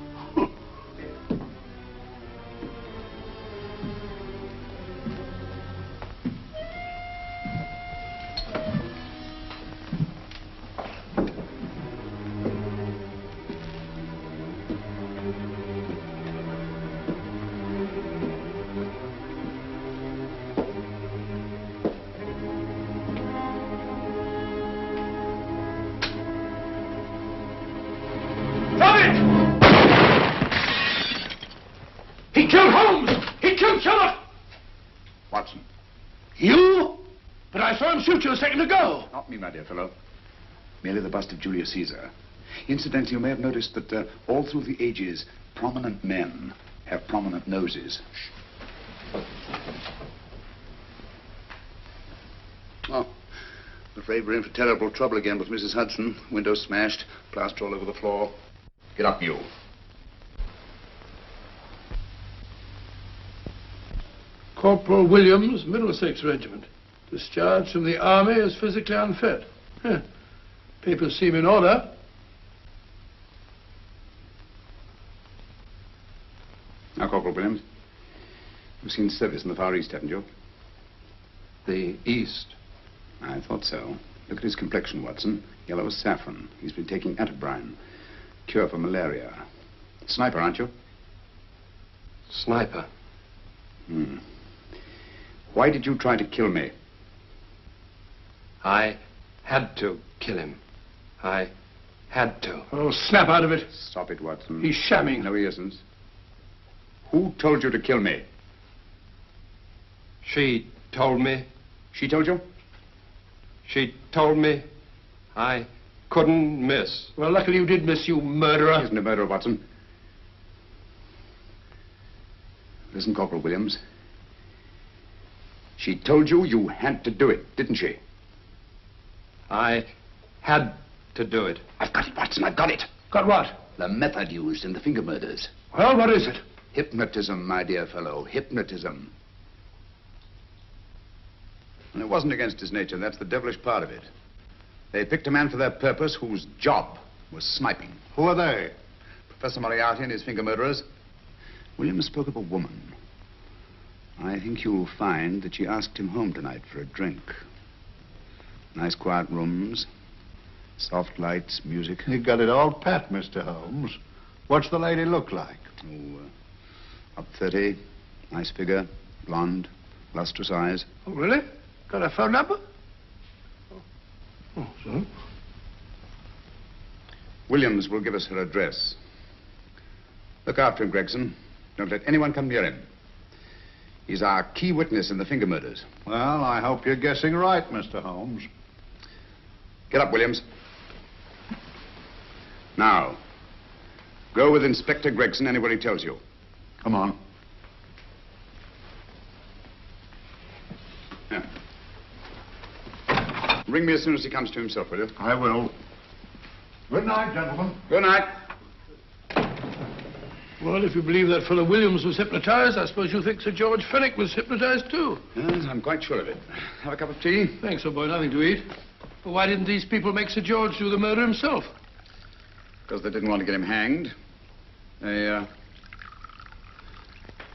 He killed Holmes! He killed Sherlock! Watson. You? But I saw him shoot you a second ago. Not me, my dear fellow. Merely the bust of Julius Caesar. Incidentally, you may have noticed that all through the ages, prominent men have prominent noses. Oh, I'm afraid we're in for terrible trouble again with Mrs. Hudson. Windows smashed, plaster all over the floor. Get up, you. Corporal Williams, Middlesex Regiment. Discharged from the army as physically unfit. Huh. Papers seem in order. Now, Corporal Williams, you've seen service in the Far East, haven't you? The East? I thought so. Look at his complexion, Watson. Yellow as saffron. He's been taking atabrine. Cure for malaria. Sniper, aren't you? Sniper. Hmm. Why did you try to kill me? I had to kill him. I had to. Oh, snap out of it. Stop it, Watson. He's shamming. No, he isn't. Who told you to kill me? She told me. She told you? She told me I couldn't miss. Well, luckily you did miss, you murderer. He isn't a murderer, Watson. Listen, Corporal Williams. She told you you had to do it, didn't she? I had to do it. I've got it, Watson, I've got it. Got what? The method used in the finger murders. Well, what is it? Hypnotism, my dear fellow, hypnotism. And it wasn't against his nature, that's the devilish part of it. They picked a man for their purpose whose job was sniping. Who are they? Professor Moriarty and his finger murderers. Williams spoke of a woman. I think you'll find that she asked him home tonight for a drink. Nice quiet rooms, soft lights, music. You got it all pat, Mr. Holmes. What's the lady look like? Oh, up 30, nice figure, blonde, lustrous eyes. Oh, really? Got a phone number? Oh, so? Williams will give us her address. Look after him, Gregson. Don't let anyone come near him. He's our key witness in the finger murders. Well, I hope you're guessing right, Mr. Holmes. Get up, Williams. Now, go with Inspector Gregson anywhere he tells you. Come on. Yeah. Ring me as soon as he comes to himself, will you? I will. Good night, gentlemen. Good night. Well, if you believe that fellow Williams was hypnotized, I suppose you think Sir George Fenwick was hypnotized too. Yes, I'm quite sure of it. Have a cup of tea? Thanks, old boy. Nothing to eat. But why didn't these people make Sir George do the murder himself? Because they didn't want to get him hanged. They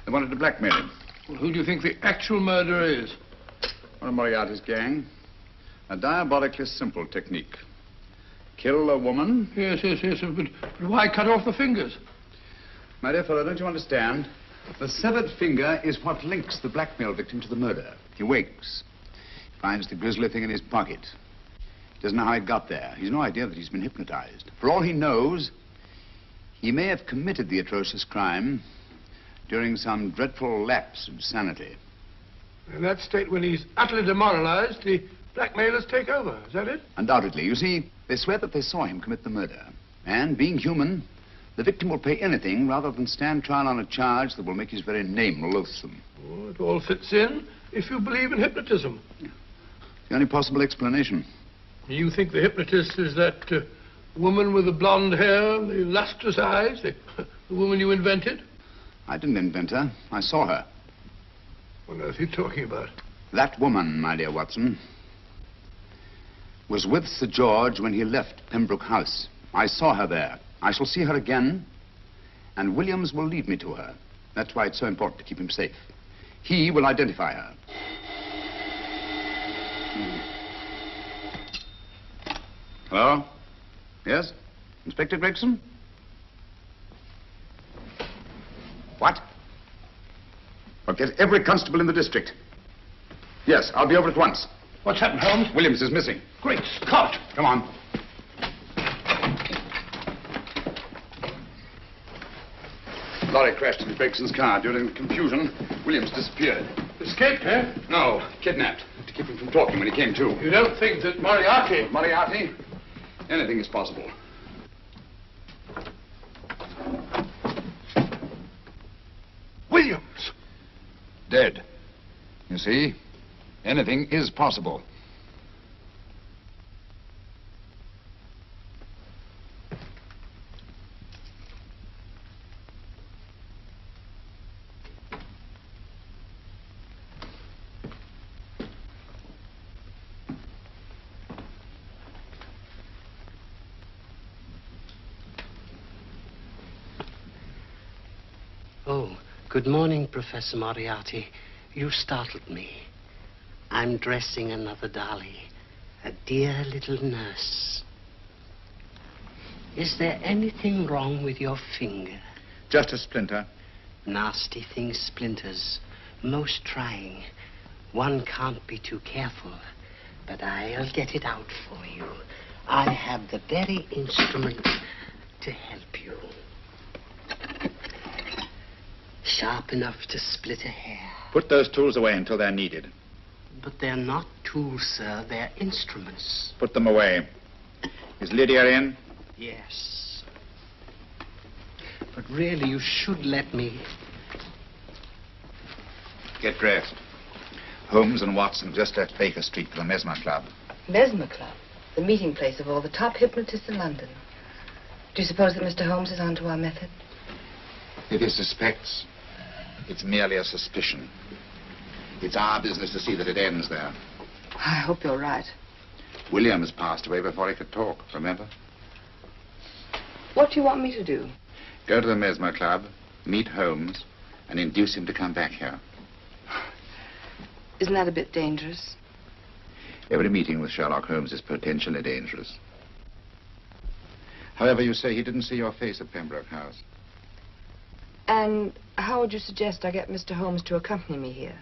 wanted to blackmail him. Well, who do you think the actual murderer is? One of Moriarty's gang. A diabolically simple technique. Kill a woman. Yes. But why cut off the fingers? My dear fellow, don't you understand? The severed finger is what links the blackmail victim to the murder. He wakes, finds the grisly thing in his pocket. He doesn't know how it got there. He's no idea that he's been hypnotized. For all he knows, he may have committed the atrocious crime during some dreadful lapse of sanity. In that state, when he's utterly demoralized, the blackmailers take over. Is that it? Undoubtedly. You see, they swear that they saw him commit the murder. And being human, the victim will pay anything rather than stand trial on a charge that will make his very name loathsome. Oh, it all fits in if you believe in hypnotism. The only possible explanation. You think the hypnotist is that woman with the blonde hair and the lustrous eyes, the woman you invented? I didn't invent her. I saw her. What on earth are you talking about? That woman, my dear Watson, was with Sir George when he left Pembroke House. I saw her there. I shall see her again, and Williams will lead me to her. That's why it's so important to keep him safe. He will identify her. Hello? Yes? Inspector Gregson? What? Well, get every constable in the district. Yes, I'll be over at once. What's happened, Holmes? Williams is missing. Great Scott! Come on. Lorry crashed into Gregson's car. During the confusion, Williams disappeared. Escaped, eh? No, kidnapped. To keep him from talking when he came to. You don't think that Moriarty... Moriarty? Anything is possible. Williams! Dead. You see? Anything is possible. Oh, good morning, Professor Moriarty. You startled me. I'm dressing another dolly, a dear little nurse. Is there anything wrong with your finger? Just a splinter. Nasty thing, splinters. Most trying. One can't be too careful, but I'll get it out for you. I have the very instrument to help you. Sharp enough to split a hair. Put those tools away until they're needed. But they're not tools, sir. They're instruments. Put them away. Is Lydia in? Yes. But really, you should let me... Get dressed. Holmes and Watson just left Baker Street for the Mesmer Club. Mesmer Club? The meeting place of all the top hypnotists in London. Do you suppose that Mr. Holmes is onto our method? If he suspects, it's merely a suspicion. It's our business to see that it ends there. I hope you're right. Williams passed away before he could talk, remember? What do you want me to do? Go to the Mesmer Club, meet Holmes, and induce him to come back here. Isn't that a bit dangerous? Every meeting with Sherlock Holmes is potentially dangerous. However, you say he didn't see your face at Pembroke House. And how would you suggest I get Mr. Holmes to accompany me here?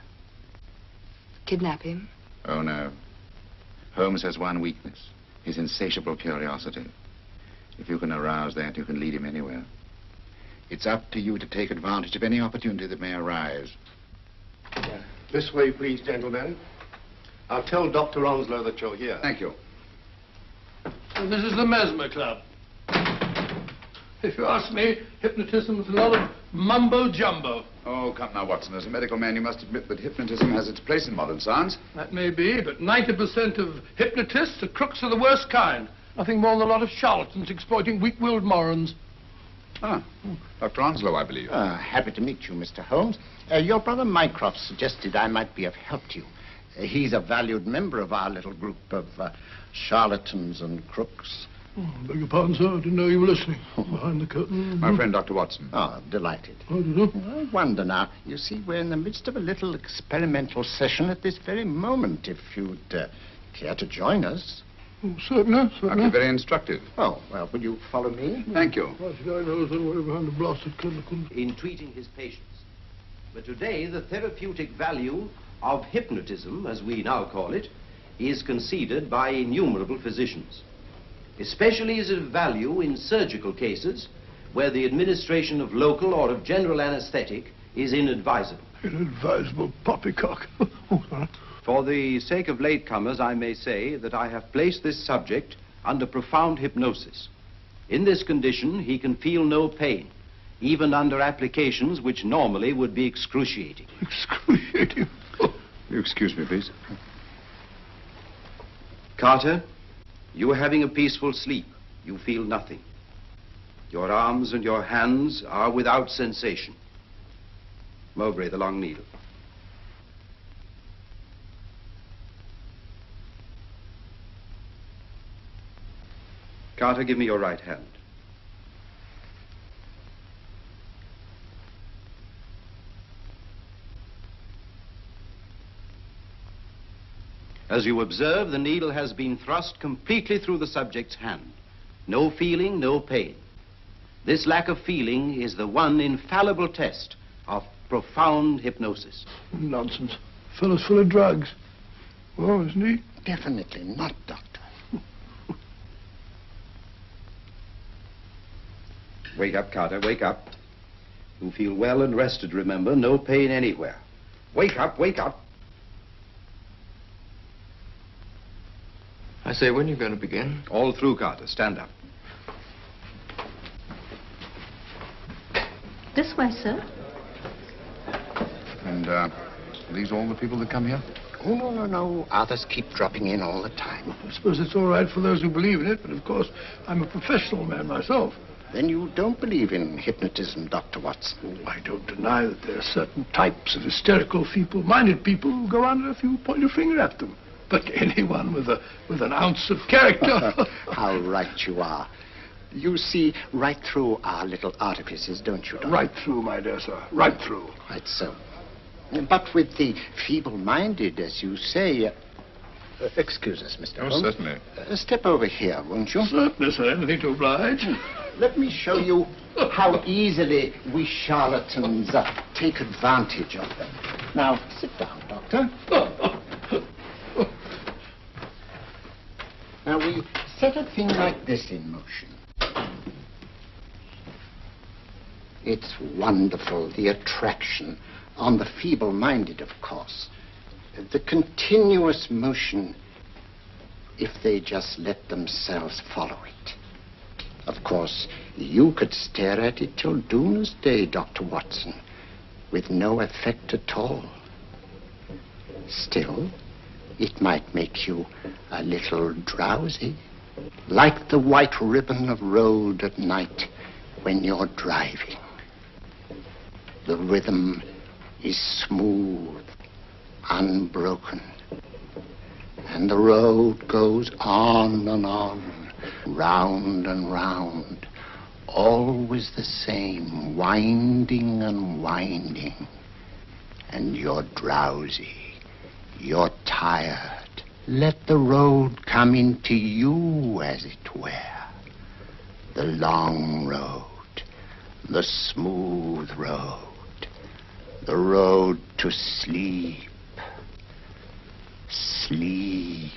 Kidnap him? Oh, no. Holmes has one weakness, his insatiable curiosity. If you can arouse that, you can lead him anywhere. It's up to you to take advantage of any opportunity that may arise. This way, please, gentlemen. I'll tell Dr. Onslow that you're here. Thank you. And this is the Mesmer Club. If you ask me, hypnotism is a lot of mumbo-jumbo. Oh, come now, Watson. As a medical man, you must admit that hypnotism has its place in modern science. That may be, but 90% of hypnotists are crooks of the worst kind. Nothing more than a lot of charlatans exploiting weak-willed morons. Ah, Dr. Onslow, I believe. Happy to meet you, Mr. Holmes. Your brother Mycroft suggested I might be of help to you. He's a valued member of our little group of charlatans and crooks. Oh, beg your pardon, sir. I didn't know you were listening. Behind the curtain. My friend, Dr. Watson. Oh, delighted. Oh, did you? I wonder now. You see, we're in the midst of a little experimental session at this very moment. If you'd care to join us. Oh, certainly, certainly. That'd be very instructive. Oh, well, will you follow me? Thank you. In treating his patients. But today, the therapeutic value of hypnotism, as we now call it, is conceded by innumerable physicians. Especially is it of value in surgical cases where the administration of local or of general anesthetic is inadvisable. Inadvisable poppycock. For the sake of latecomers, I may say that I have placed this subject under profound hypnosis. In this condition, he can feel no pain, even under applications which normally would be excruciating. Excruciating? You excuse me, please. Carter, you are having a peaceful sleep. You feel nothing. Your arms and your hands are without sensation. Mowbray, the long needle. Carter, give me your right hand. As you observe, the needle has been thrust completely through the subject's hand. No feeling, no pain. This lack of feeling is the one infallible test of profound hypnosis. Nonsense. Fellow's full of drugs. Well, isn't he? Definitely not, Doctor. Wake up, Carter, wake up. You feel well and rested, remember. No pain anywhere. Wake up, wake up. I say, when are you going to begin? All through, Carter. Stand up. This way, sir. And, are these all the people that come here? Oh, no. Others keep dropping in all the time. I suppose it's all right for those who believe in it, but of course, I'm a professional man myself. Then you don't believe in hypnotism, Dr. Watson? Oh, I don't deny that there are certain types of hysterical, feeble-minded people who go under if you point your finger at them. But anyone with an ounce of character... How right you are. You see right through our little artifices, don't you, Doctor? Right through, my dear sir. Right through. Quite so. But with the feeble-minded, as you say... excuse us, Mr. Holmes. Oh, certainly. Step over here, won't you? Certainly, sir. Anything to oblige. Let me show you how easily we charlatans take advantage of them. Now, sit down, Doctor. Now, we set a thing like this in motion. It's wonderful, the attraction on the feeble-minded, of course. The continuous motion, if they just let themselves follow it. Of course, you could stare at it till doomsday, Dr. Watson, with no effect at all. Still, it might make you a little drowsy, like the white ribbon of road at night when you're driving. The rhythm is smooth, unbroken, and the road goes on and on, round and round, always the same, winding and winding, and you're drowsy. You're tired. Let the road come into you, as it were. The long road, the smooth road, the road to sleep. Sleep.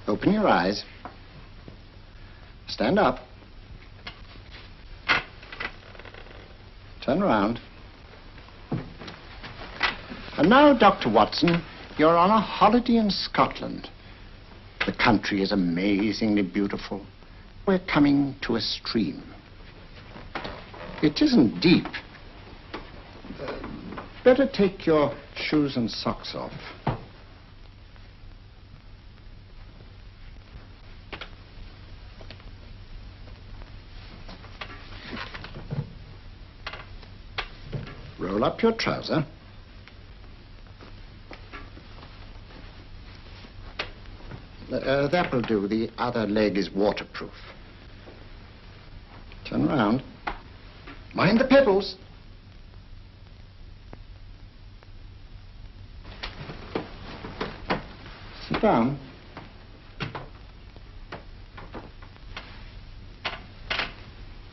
Open your eyes. Stand up. Turn around. And now, Dr. Watson, you're on a holiday in Scotland. The country is amazingly beautiful. We're coming to a stream. It isn't deep. Better take your shoes and socks off. Roll up your trouser. That will do. The other leg is waterproof. Turn around. Mind the pedals. Sit down.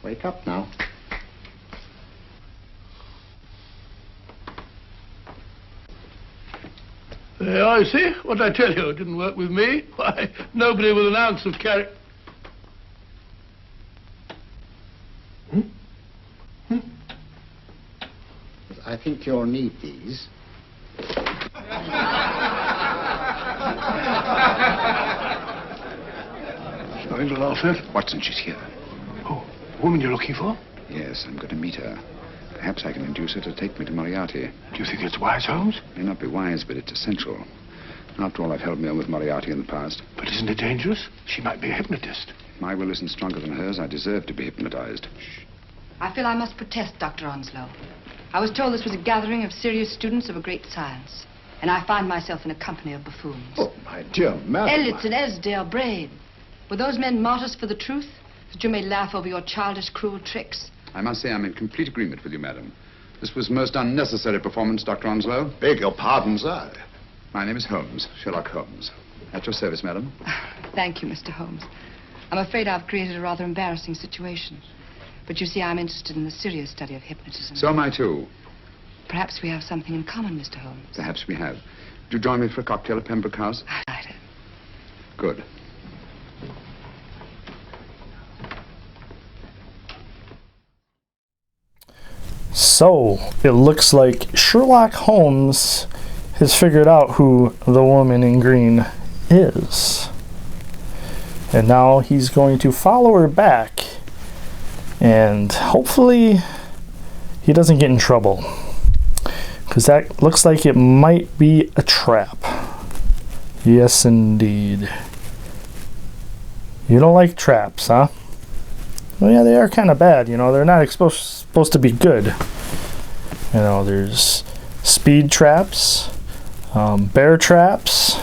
Wake up now. I see. What did I tell you? It didn't work with me. Why, nobody with an ounce of character. I think you'll need these. Nothing to laugh at. Watson, she's here. Oh, the woman you're looking for? Yes, I'm going to meet her. Perhaps I can induce her to take me to Moriarty. Do you think it's wise, Holmes? It may not be wise, but it's essential. After all, I've held me on with Moriarty in the past. But isn't it dangerous? She might be a hypnotist. My will isn't stronger than hers. I deserve to be hypnotized. I feel I must protest, Dr. Onslow. I was told this was a gathering of serious students of a great science. And I find myself in a company of buffoons. Oh, my dear madam. Elliot and Esdale Braid. Were those men martyrs for the truth? That you may laugh over your childish, cruel tricks? I must say I'm in complete agreement with you, madam. This was most unnecessary performance, Dr. Onslow. Beg your pardon, sir. My name is Holmes, Sherlock Holmes. At your service, madam. Thank you, Mr. Holmes. I'm afraid I've created a rather embarrassing situation. But you see, I'm interested in the serious study of hypnotism. So am I, too. Perhaps we have something in common, Mr. Holmes. Perhaps we have. Would you join me for a cocktail at Pembroke House? I do. Good. So, it looks like Sherlock Holmes has figured out who the woman in green is. And now he's going to follow her back. And hopefully he doesn't get in trouble. Because that looks like it might be a trap. Yes, indeed. You don't like traps, huh? Well, yeah, they are kind of bad, you know. They're not supposed to be good. You know, there's speed traps, bear traps,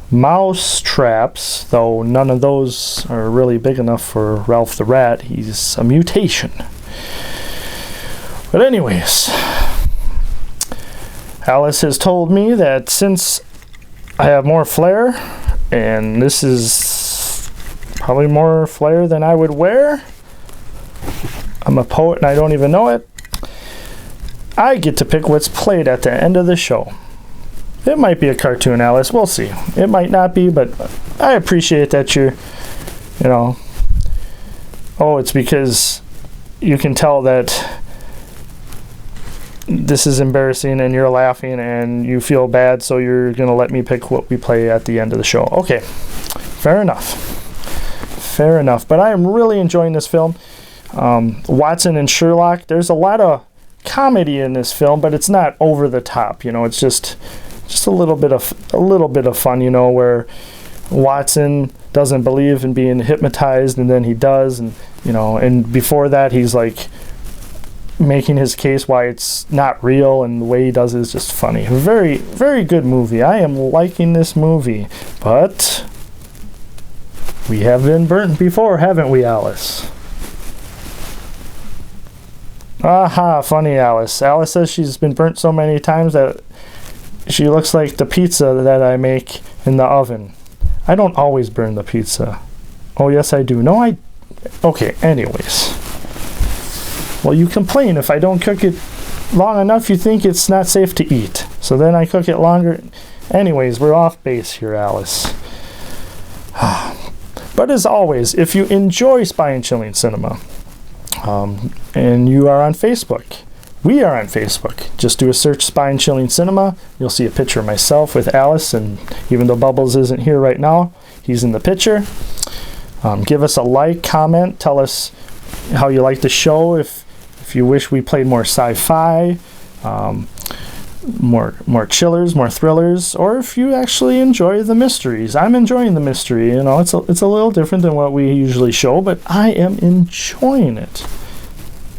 mouse traps, though none of those are really big enough for Ralph the Rat. He's a mutation. But anyways, Alice has told me that since I have more flair, and this is probably more flair than I would wear, I'm a poet and I don't even know it, I get to pick what's played at the end of the show. It might be a cartoon, Alice. We'll see. It might not be, but I appreciate that you're, you know, oh, it's because you can tell that this is embarrassing and you're laughing and you feel bad, so you're going to let me pick what we play at the end of the show. Okay, fair enough. Fair enough. But I am really enjoying this film. Watson and Sherlock, there's a lot of comedy in this film, but it's not over the top. You know, it's just a little bit of fun, you know, where Watson doesn't believe in being hypnotized and then he does, and you know, and before that he's like making his case why it's not real, and the way he does it is just funny. Very, very good movie. I am liking this movie, but we have been burnt before, haven't we, Alice? Aha, funny Alice. Alice says she's been burnt so many times that she looks like the pizza that I make in the oven. I don't always burn the pizza. Oh, yes, I do. No, I... Okay, anyways. Well, you complain if I don't cook it long enough, you think it's not safe to eat. So then I cook it longer. Anyways, we're off base here, Alice. But as always, if you enjoy Spy and Chilling Cinema, and you are on Facebook, We are on Facebook. Just do a search Spine Chilling Cinema. You'll see a picture of myself with Alice, and even though Bubbles isn't here right now, he's in the picture. Give us a like, comment, tell us how you like the show, if you wish we played more sci-fi, more chillers, more thrillers, or if you actually enjoy the mysteries. I'm enjoying the mystery. You know, it's a little different than what we usually show, but I am enjoying it.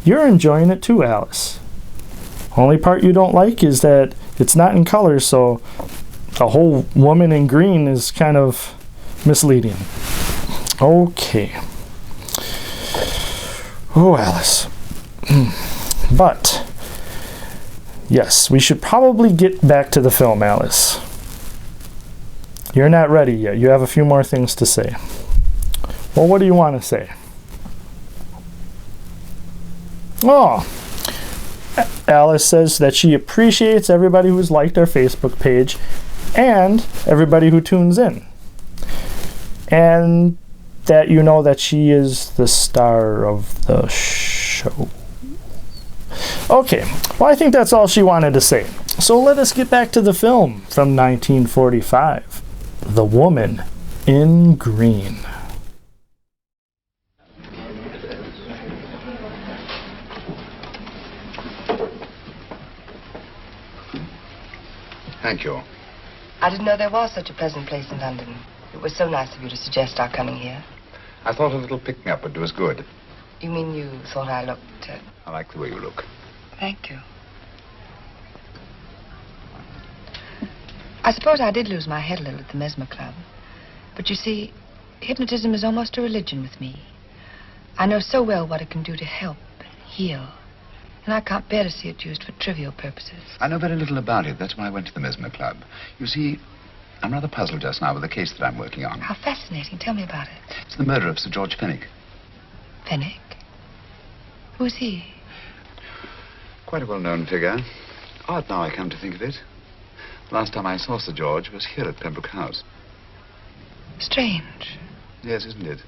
You're enjoying it too, Alice. Only part you don't like is that it's not in color, so the whole woman in green is kind of misleading. Okay. Oh, Alice. But yes, we should probably get back to the film, Alice. You're not ready yet. You have a few more things to say. Well, what do you want to say? Oh, Alice says that she appreciates everybody who's liked our Facebook page and everybody who tunes in. And that you know that she is the star of the show. Okay, well, I think that's all she wanted to say. So let us get back to the film from 1945, The Woman in Green. Thank you. I didn't know there was such a pleasant place in London. It was so nice of you to suggest our coming here. I thought a little picking-up would do us good. You mean you thought I looked... I like the way you look. Thank you. I suppose I did lose my head a little at the Mesmer Club. But you see, hypnotism is almost a religion with me. I know so well what it can do to help and heal. And I can't bear to see it used for trivial purposes. I know very little about it. That's why I went to the Mesmer Club. You see, I'm rather puzzled just now with the case that I'm working on. How fascinating. Tell me about it. It's the murder of Sir George Fenwick. Fenwick? Who is he? Quite a well-known figure. Odd now I come to think of it. The last time I saw Sir George was here at Pembroke House. Strange. Yes, isn't it?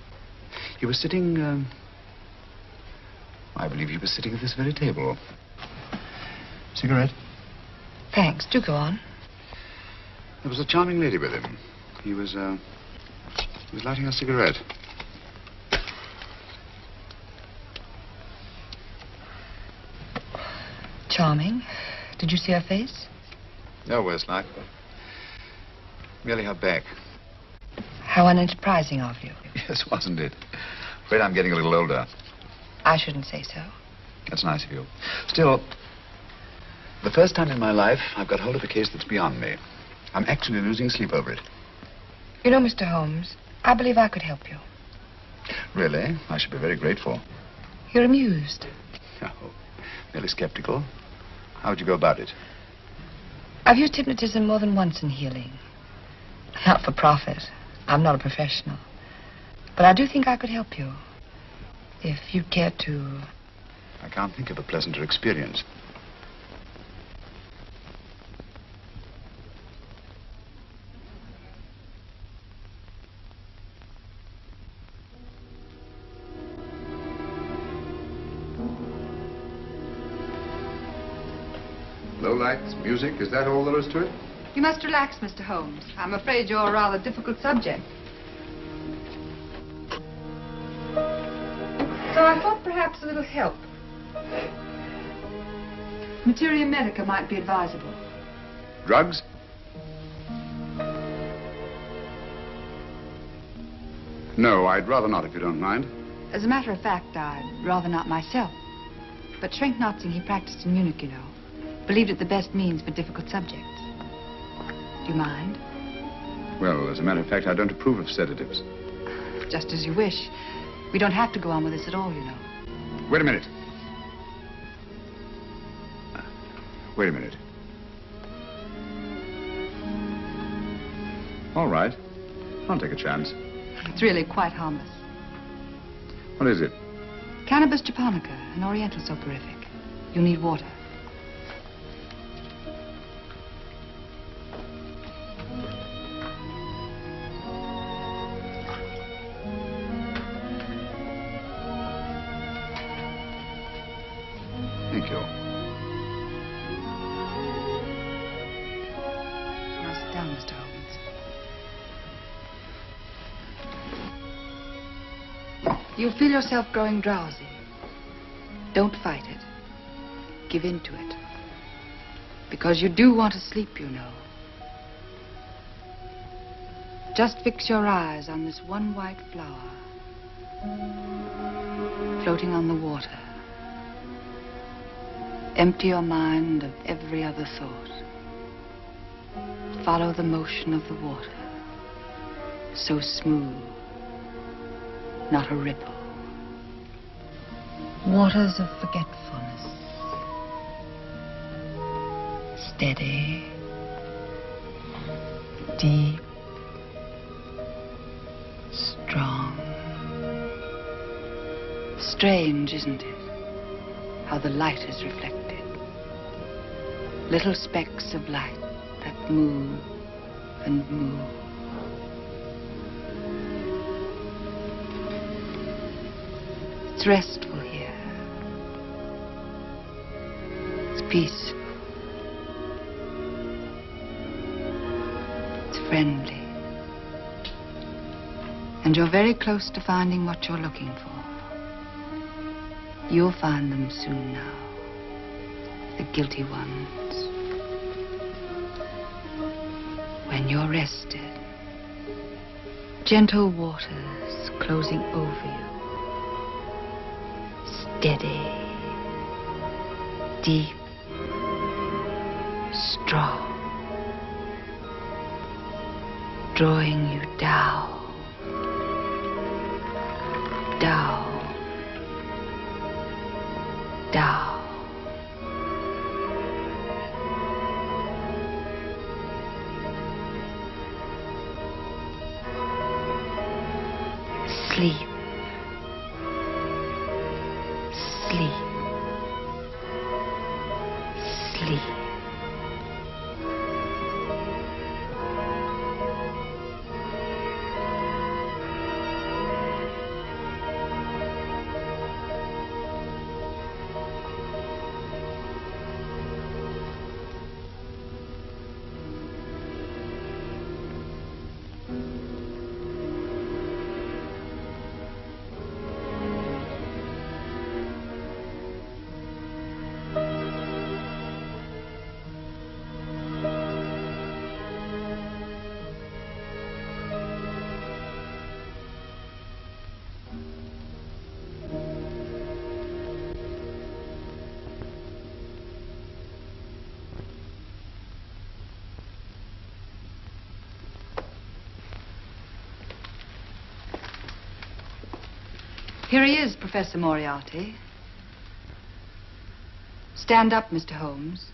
He was sitting, I believe he was sitting at this very table. Cigarette? Thanks. Do go on. There was a charming lady with him. He was lighting a cigarette. Charming. Did you see her face? No worse like. Merely her back. How unenterprising of you. Yes, wasn't it? Afraid I'm getting a little older. I shouldn't say so. That's nice of you. Still, the first time in my life I've got hold of a case that's beyond me. I'm actually losing sleep over it. You know, Mr. Holmes, I believe I could help you. Really? I should be very grateful. You're amused. No, merely skeptical. How would you go about it? I've used hypnotism more than once in healing. Not for profit. I'm not a professional. But I do think I could help you. If you'd care to... I can't think of a pleasanter experience. Low lights, music, is that all there is to it? You must relax, Mr. Holmes. I'm afraid you're a rather difficult subject. So I thought perhaps a little help. Materia medica might be advisable. Drugs? No, I'd rather not, if you don't mind. As a matter of fact, I'd rather not myself. But Schrenk-Notzing, he practiced in Munich, you know. Believed it the best means for difficult subjects. Do you mind? Well, as a matter of fact, I don't approve of sedatives. Just as you wish. We don't have to go on with this at all, you know. Wait a minute. Wait a minute. All right. I'll take a chance. It's really quite harmless. What is it? Cannabis japonica, an oriental soporific. You need water. Thank you. You'll feel yourself growing drowsy. Don't fight it. Give in to it. Because you do want to sleep, you know. Just fix your eyes on this one white flower floating on the water. Empty your mind of every other thought. Follow the motion of the water. So smooth, not a ripple. Waters of forgetfulness. Steady, deep, strong. Strange, isn't it? How the light is reflected. Little specks of light that move and move. It's restful here. It's peaceful. It's friendly. And you're very close to finding what you're looking for. You'll find them soon now. The guilty ones. When you're rested. Gentle waters closing over you. Steady, deep, strong, drawing you down, down, down. Sleep. Sleep. Sleep. Here he is, Professor Moriarty. Stand up, Mr. Holmes.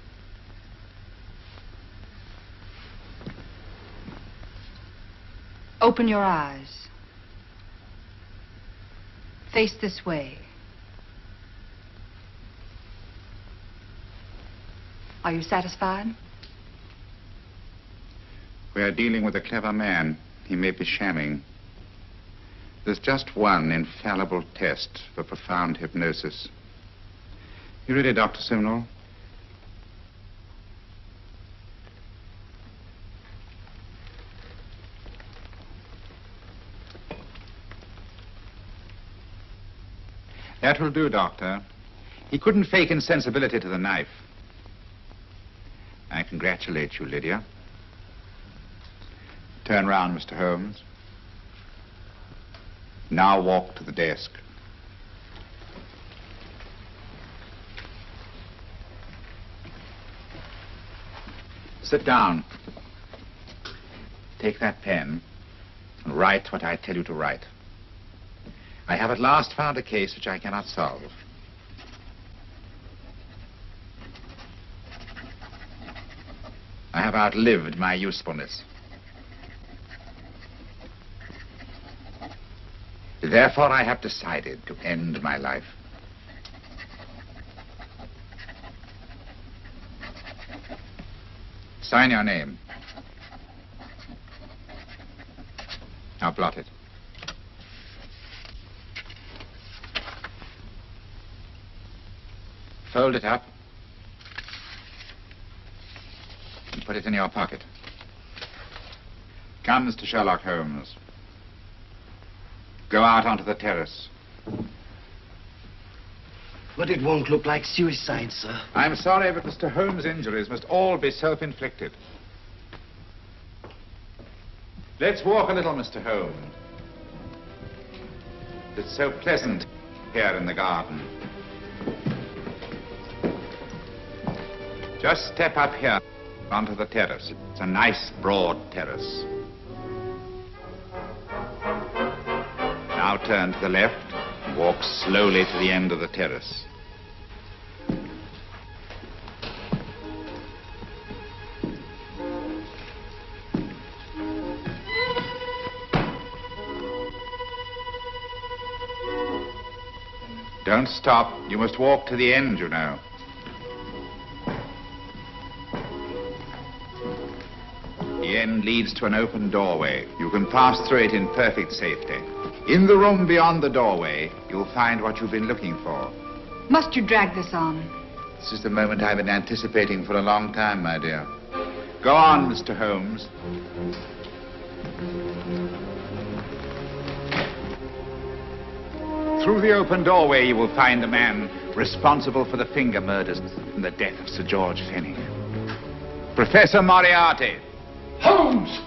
Open your eyes. Face this way. Are you satisfied? We are dealing with a clever man. He may be shamming. There's just one infallible test for profound hypnosis. You ready, Dr. Simnel? That will do, Doctor. He couldn't fake insensibility to the knife. I congratulate you, Lydia. Turn round, Mr. Holmes. Now walk to the desk. Sit down. Take that pen and write what I tell you to write. I have at last found a case which I cannot solve. I have outlived my usefulness. Therefore, I have decided to end my life. Sign your name. Now blot it. Fold it up and put it in your pocket. Come, Mr. Sherlock Holmes. Go out onto the terrace. But it won't look like suicide, sir. I'm sorry, but Mr. Holmes' injuries must all be self-inflicted. Let's walk a little, Mr. Holmes. It's so pleasant here in the garden. Just step up here onto the terrace. It's a nice, broad terrace. Now turn to the left. Walk slowly to the end of the terrace. Don't stop. You must walk to the end, you know. The end leads to an open doorway. You can pass through it in perfect safety. In the room beyond the doorway, you'll find what you've been looking for. Must you drag this on? This is the moment I've been anticipating for a long time, my dear. Go on, Mr. Holmes. Through the open doorway, you will find the man responsible for the finger murders and the death of Sir George Fenwick. Professor Moriarty. Holmes!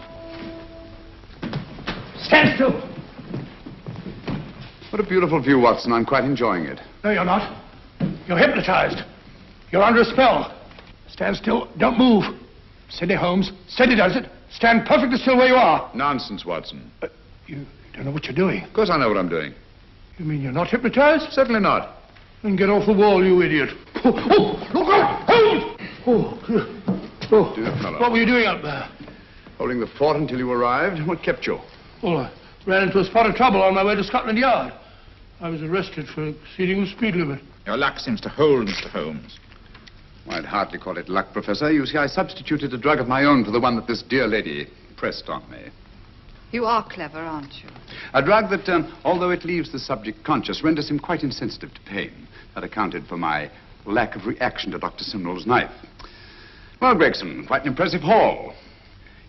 Stand still! What a beautiful view, Watson. I'm quite enjoying it. No, you're not. You're hypnotized. You're under a spell. Stand still. Don't move. Steady, Holmes. Steady does it. Stand perfectly still where you are. Nonsense, Watson. You don't know what you're doing. Of course I know what I'm doing. You mean you're not hypnotized? Certainly not. Then get off the wall, you idiot. Oh, look out! Holmes! Dear fellow. What were you doing up there? Holding the fort until you arrived. What kept you? Well, I ran into a spot of trouble on my way to Scotland Yard. I was arrested for exceeding the speed limit. Your luck seems to hold, Mr. Holmes. I'd hardly call it luck, Professor. You see, I substituted a drug of my own for the one that this dear lady pressed on me. You are clever, aren't you? A drug that, although it leaves the subject conscious, renders him quite insensitive to pain. That accounted for my lack of reaction to Dr. Simnel's knife. Well, Gregson, quite an impressive haul.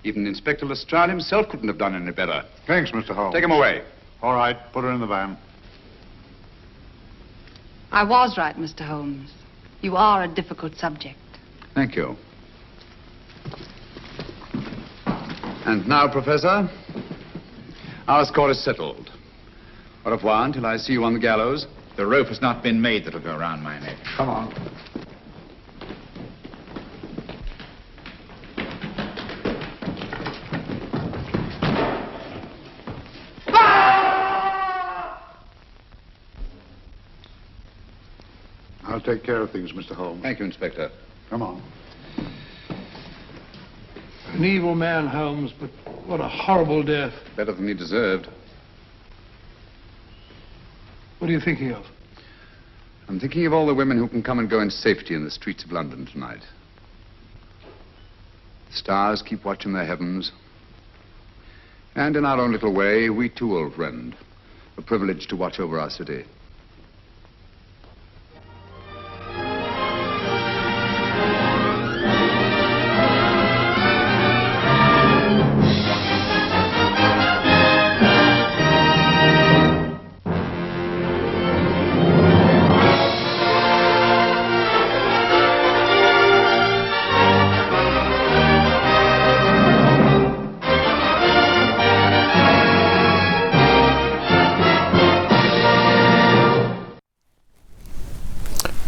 Even Inspector Lestrade himself couldn't have done any better. Thanks, Mr. Holmes. Take him away. All right, put her in the van. I was right, Mr. Holmes. You are a difficult subject. Thank you. And now, Professor, our score is settled. Au revoir until I see you on the gallows. The rope has not been made that'll go around my neck. Come on. I'll take care of things, Mr. Holmes. Thank you, Inspector. Come on. An evil man, Holmes, but what a horrible death. Better than he deserved. What are you thinking of? I'm thinking of all the women who can come and go in safety in the streets of London tonight. The stars keep watching their heavens. And in our own little way, we too, old friend, are privileged to watch over our city.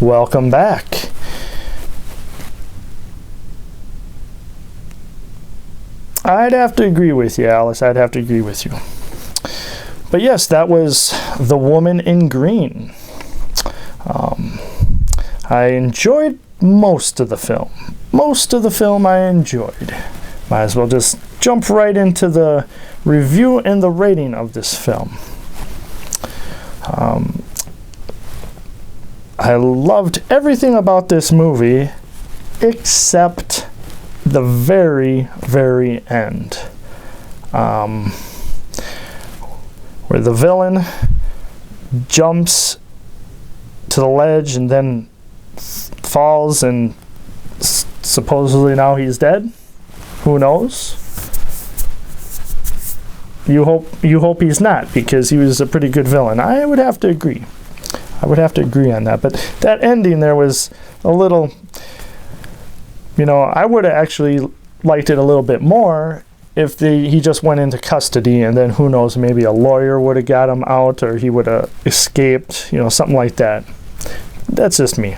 Welcome back. I'd have to agree with you, Alice. I'd have to agree with you. But yes, that was The Woman in Green. I enjoyed most of the film. Most of the film I enjoyed. Might as well just jump right into the review and the rating of this film. I loved everything about this movie except the very, very end. Where the villain jumps to the ledge and then falls and supposedly now he's dead. Who knows? you hope he's not, because he was a pretty good villain. I would have to agree. I would have to agree on that. But that ending there was a little, you know, I would have actually liked it a little bit more if he just went into custody, and then who knows, maybe a lawyer would have got him out, or he would have escaped, you know, something like that. That's just me.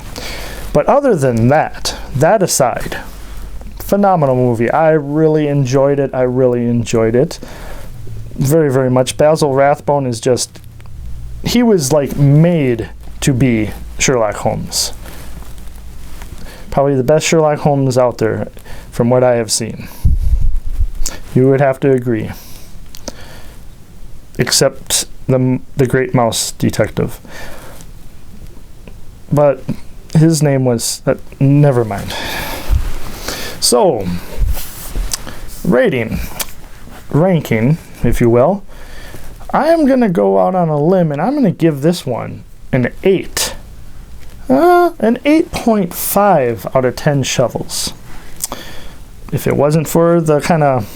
But other than that aside, phenomenal movie. I really enjoyed it. Very, very much. Basil Rathbone is just, he was like made to be Sherlock Holmes. Probably the best Sherlock Holmes out there from what I have seen. You would have to agree. Except the Great Mouse Detective. But his name was, never mind. So, ranking, if you will. I am going to go out on a limb, and I'm going to give this one an 8. An 8.5 out of 10 shovels. If it wasn't for the kind of,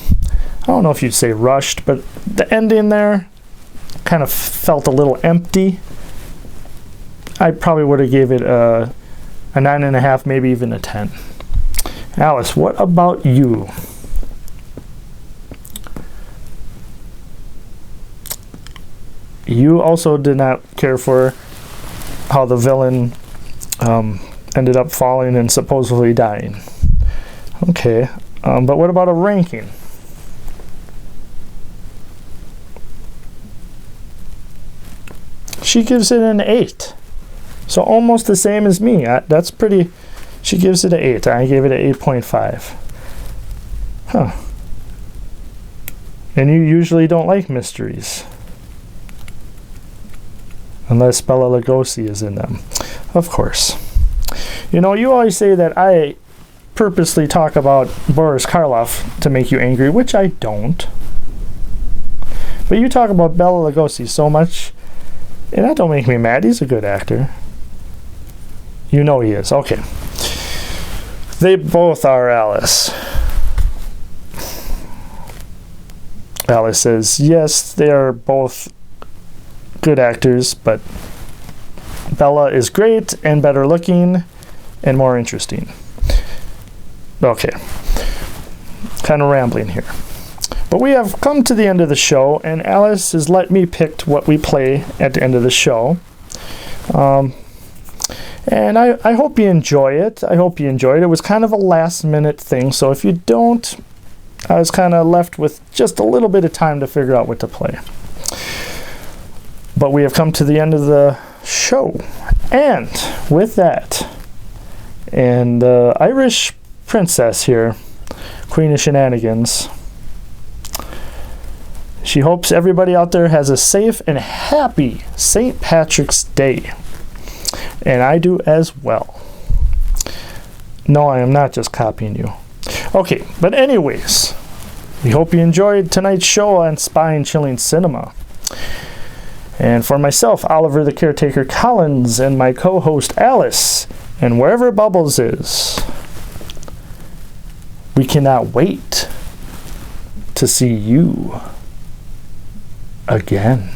I don't know if you'd say rushed, but the ending there kind of felt a little empty. I probably would have gave it a 9.5, maybe even a 10. Alice, what about you? You also did not care for how the villain ended up falling and supposedly dying. Okay, but what about a ranking? She gives it an 8. So almost the same as me. That's pretty... She gives it an 8. I gave it an 8.5. Huh. And you usually don't like mysteries. Unless Bela Lugosi is in them. Of course. You know, you always say that I purposely talk about Boris Karloff to make you angry, which I don't. But you talk about Bela Lugosi so much, and that don't make me mad. He's a good actor. You know he is. Okay. They both are, Alice. Alice says, yes, they are both good actors, but Bella is great and better looking and more interesting. Okay. Kind of rambling here. But we have come to the end of the show, and Alice has let me pick what we play at the end of the show. And I hope you enjoy it. I hope you enjoyed it. It was kind of a last-minute thing, so if you don't, I was kind of left with just a little bit of time to figure out what to play. But we have come to the end of the show. And with that, and the Irish princess here, Queen of Shenanigans, she hopes everybody out there has a safe and happy St. Patrick's Day. And I do as well. No, I am not just copying you. Okay, but anyways, we hope you enjoyed tonight's show on Spine-Chilling Cinema. And for myself, Oliver the Caretaker Collins, and my co-host Alice, and wherever Bubbles is, we cannot wait to see you again.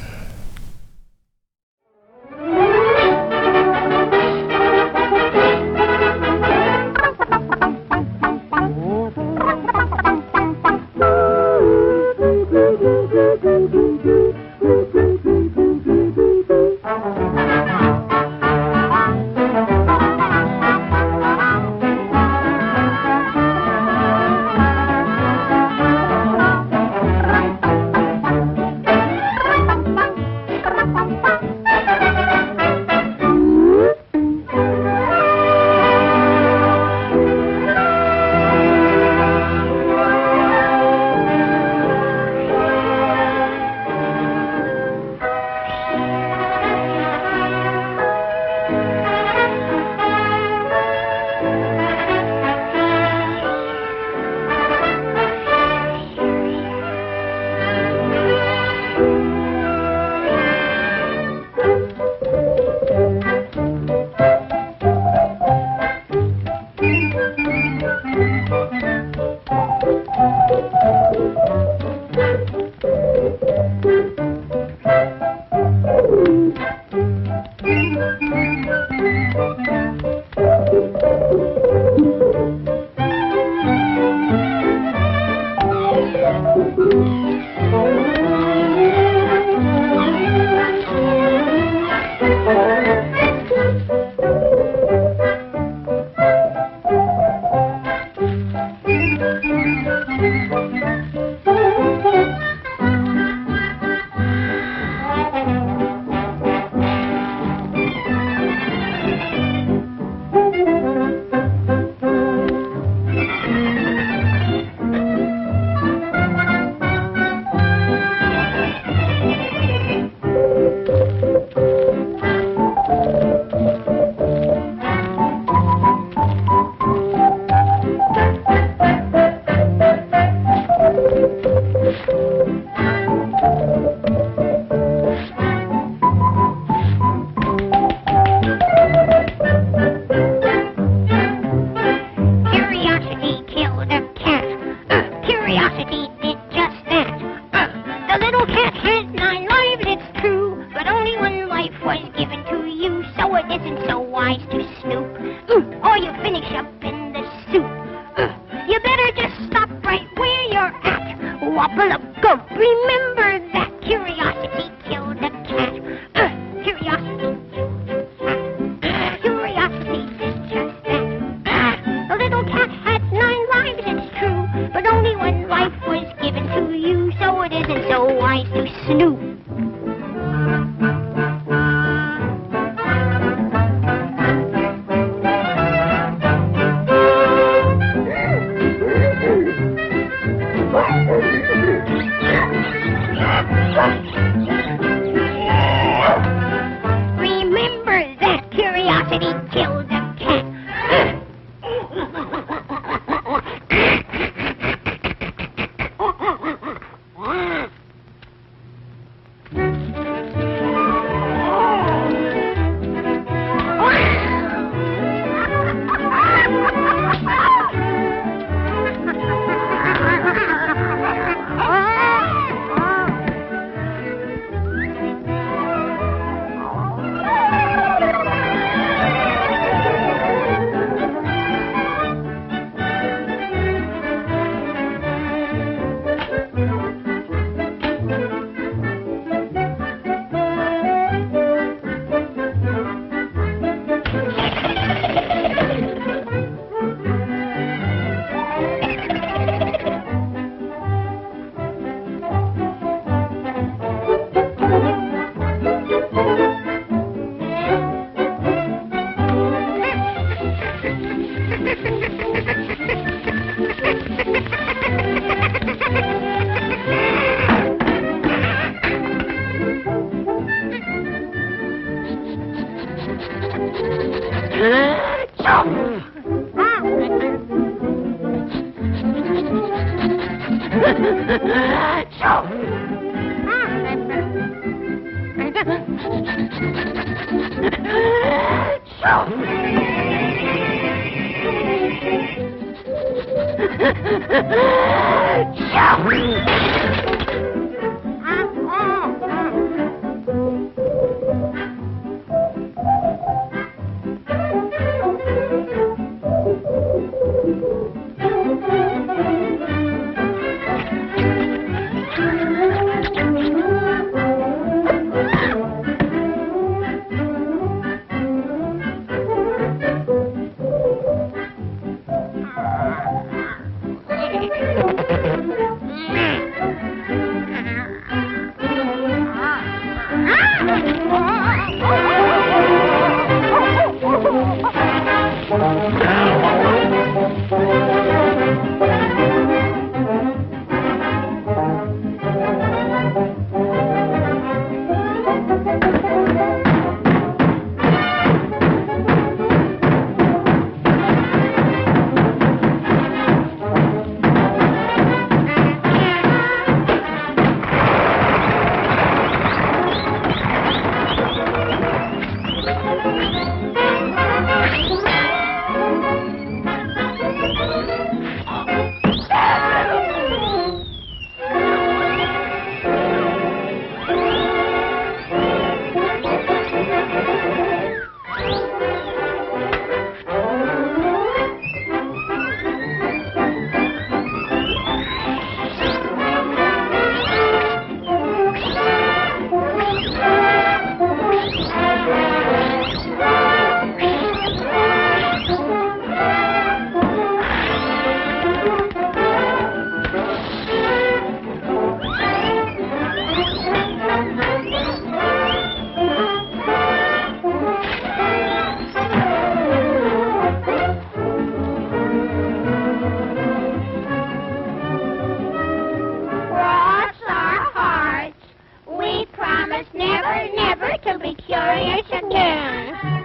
little cat had 9 lives, it's true, but only 1 life was given to you, so it isn't so wise to snoop, or you finish up in the soup. You better just stop right where you're at. Wobble up, go. Remember that curiosity killed the cat. Curiosity. Curiosity is just that. The little cat had 9 lives, it's true, but only 1 life was given to you, so it isn't so wise to snoop. Remember that curiosity killed the cat. Never, never to be curious again.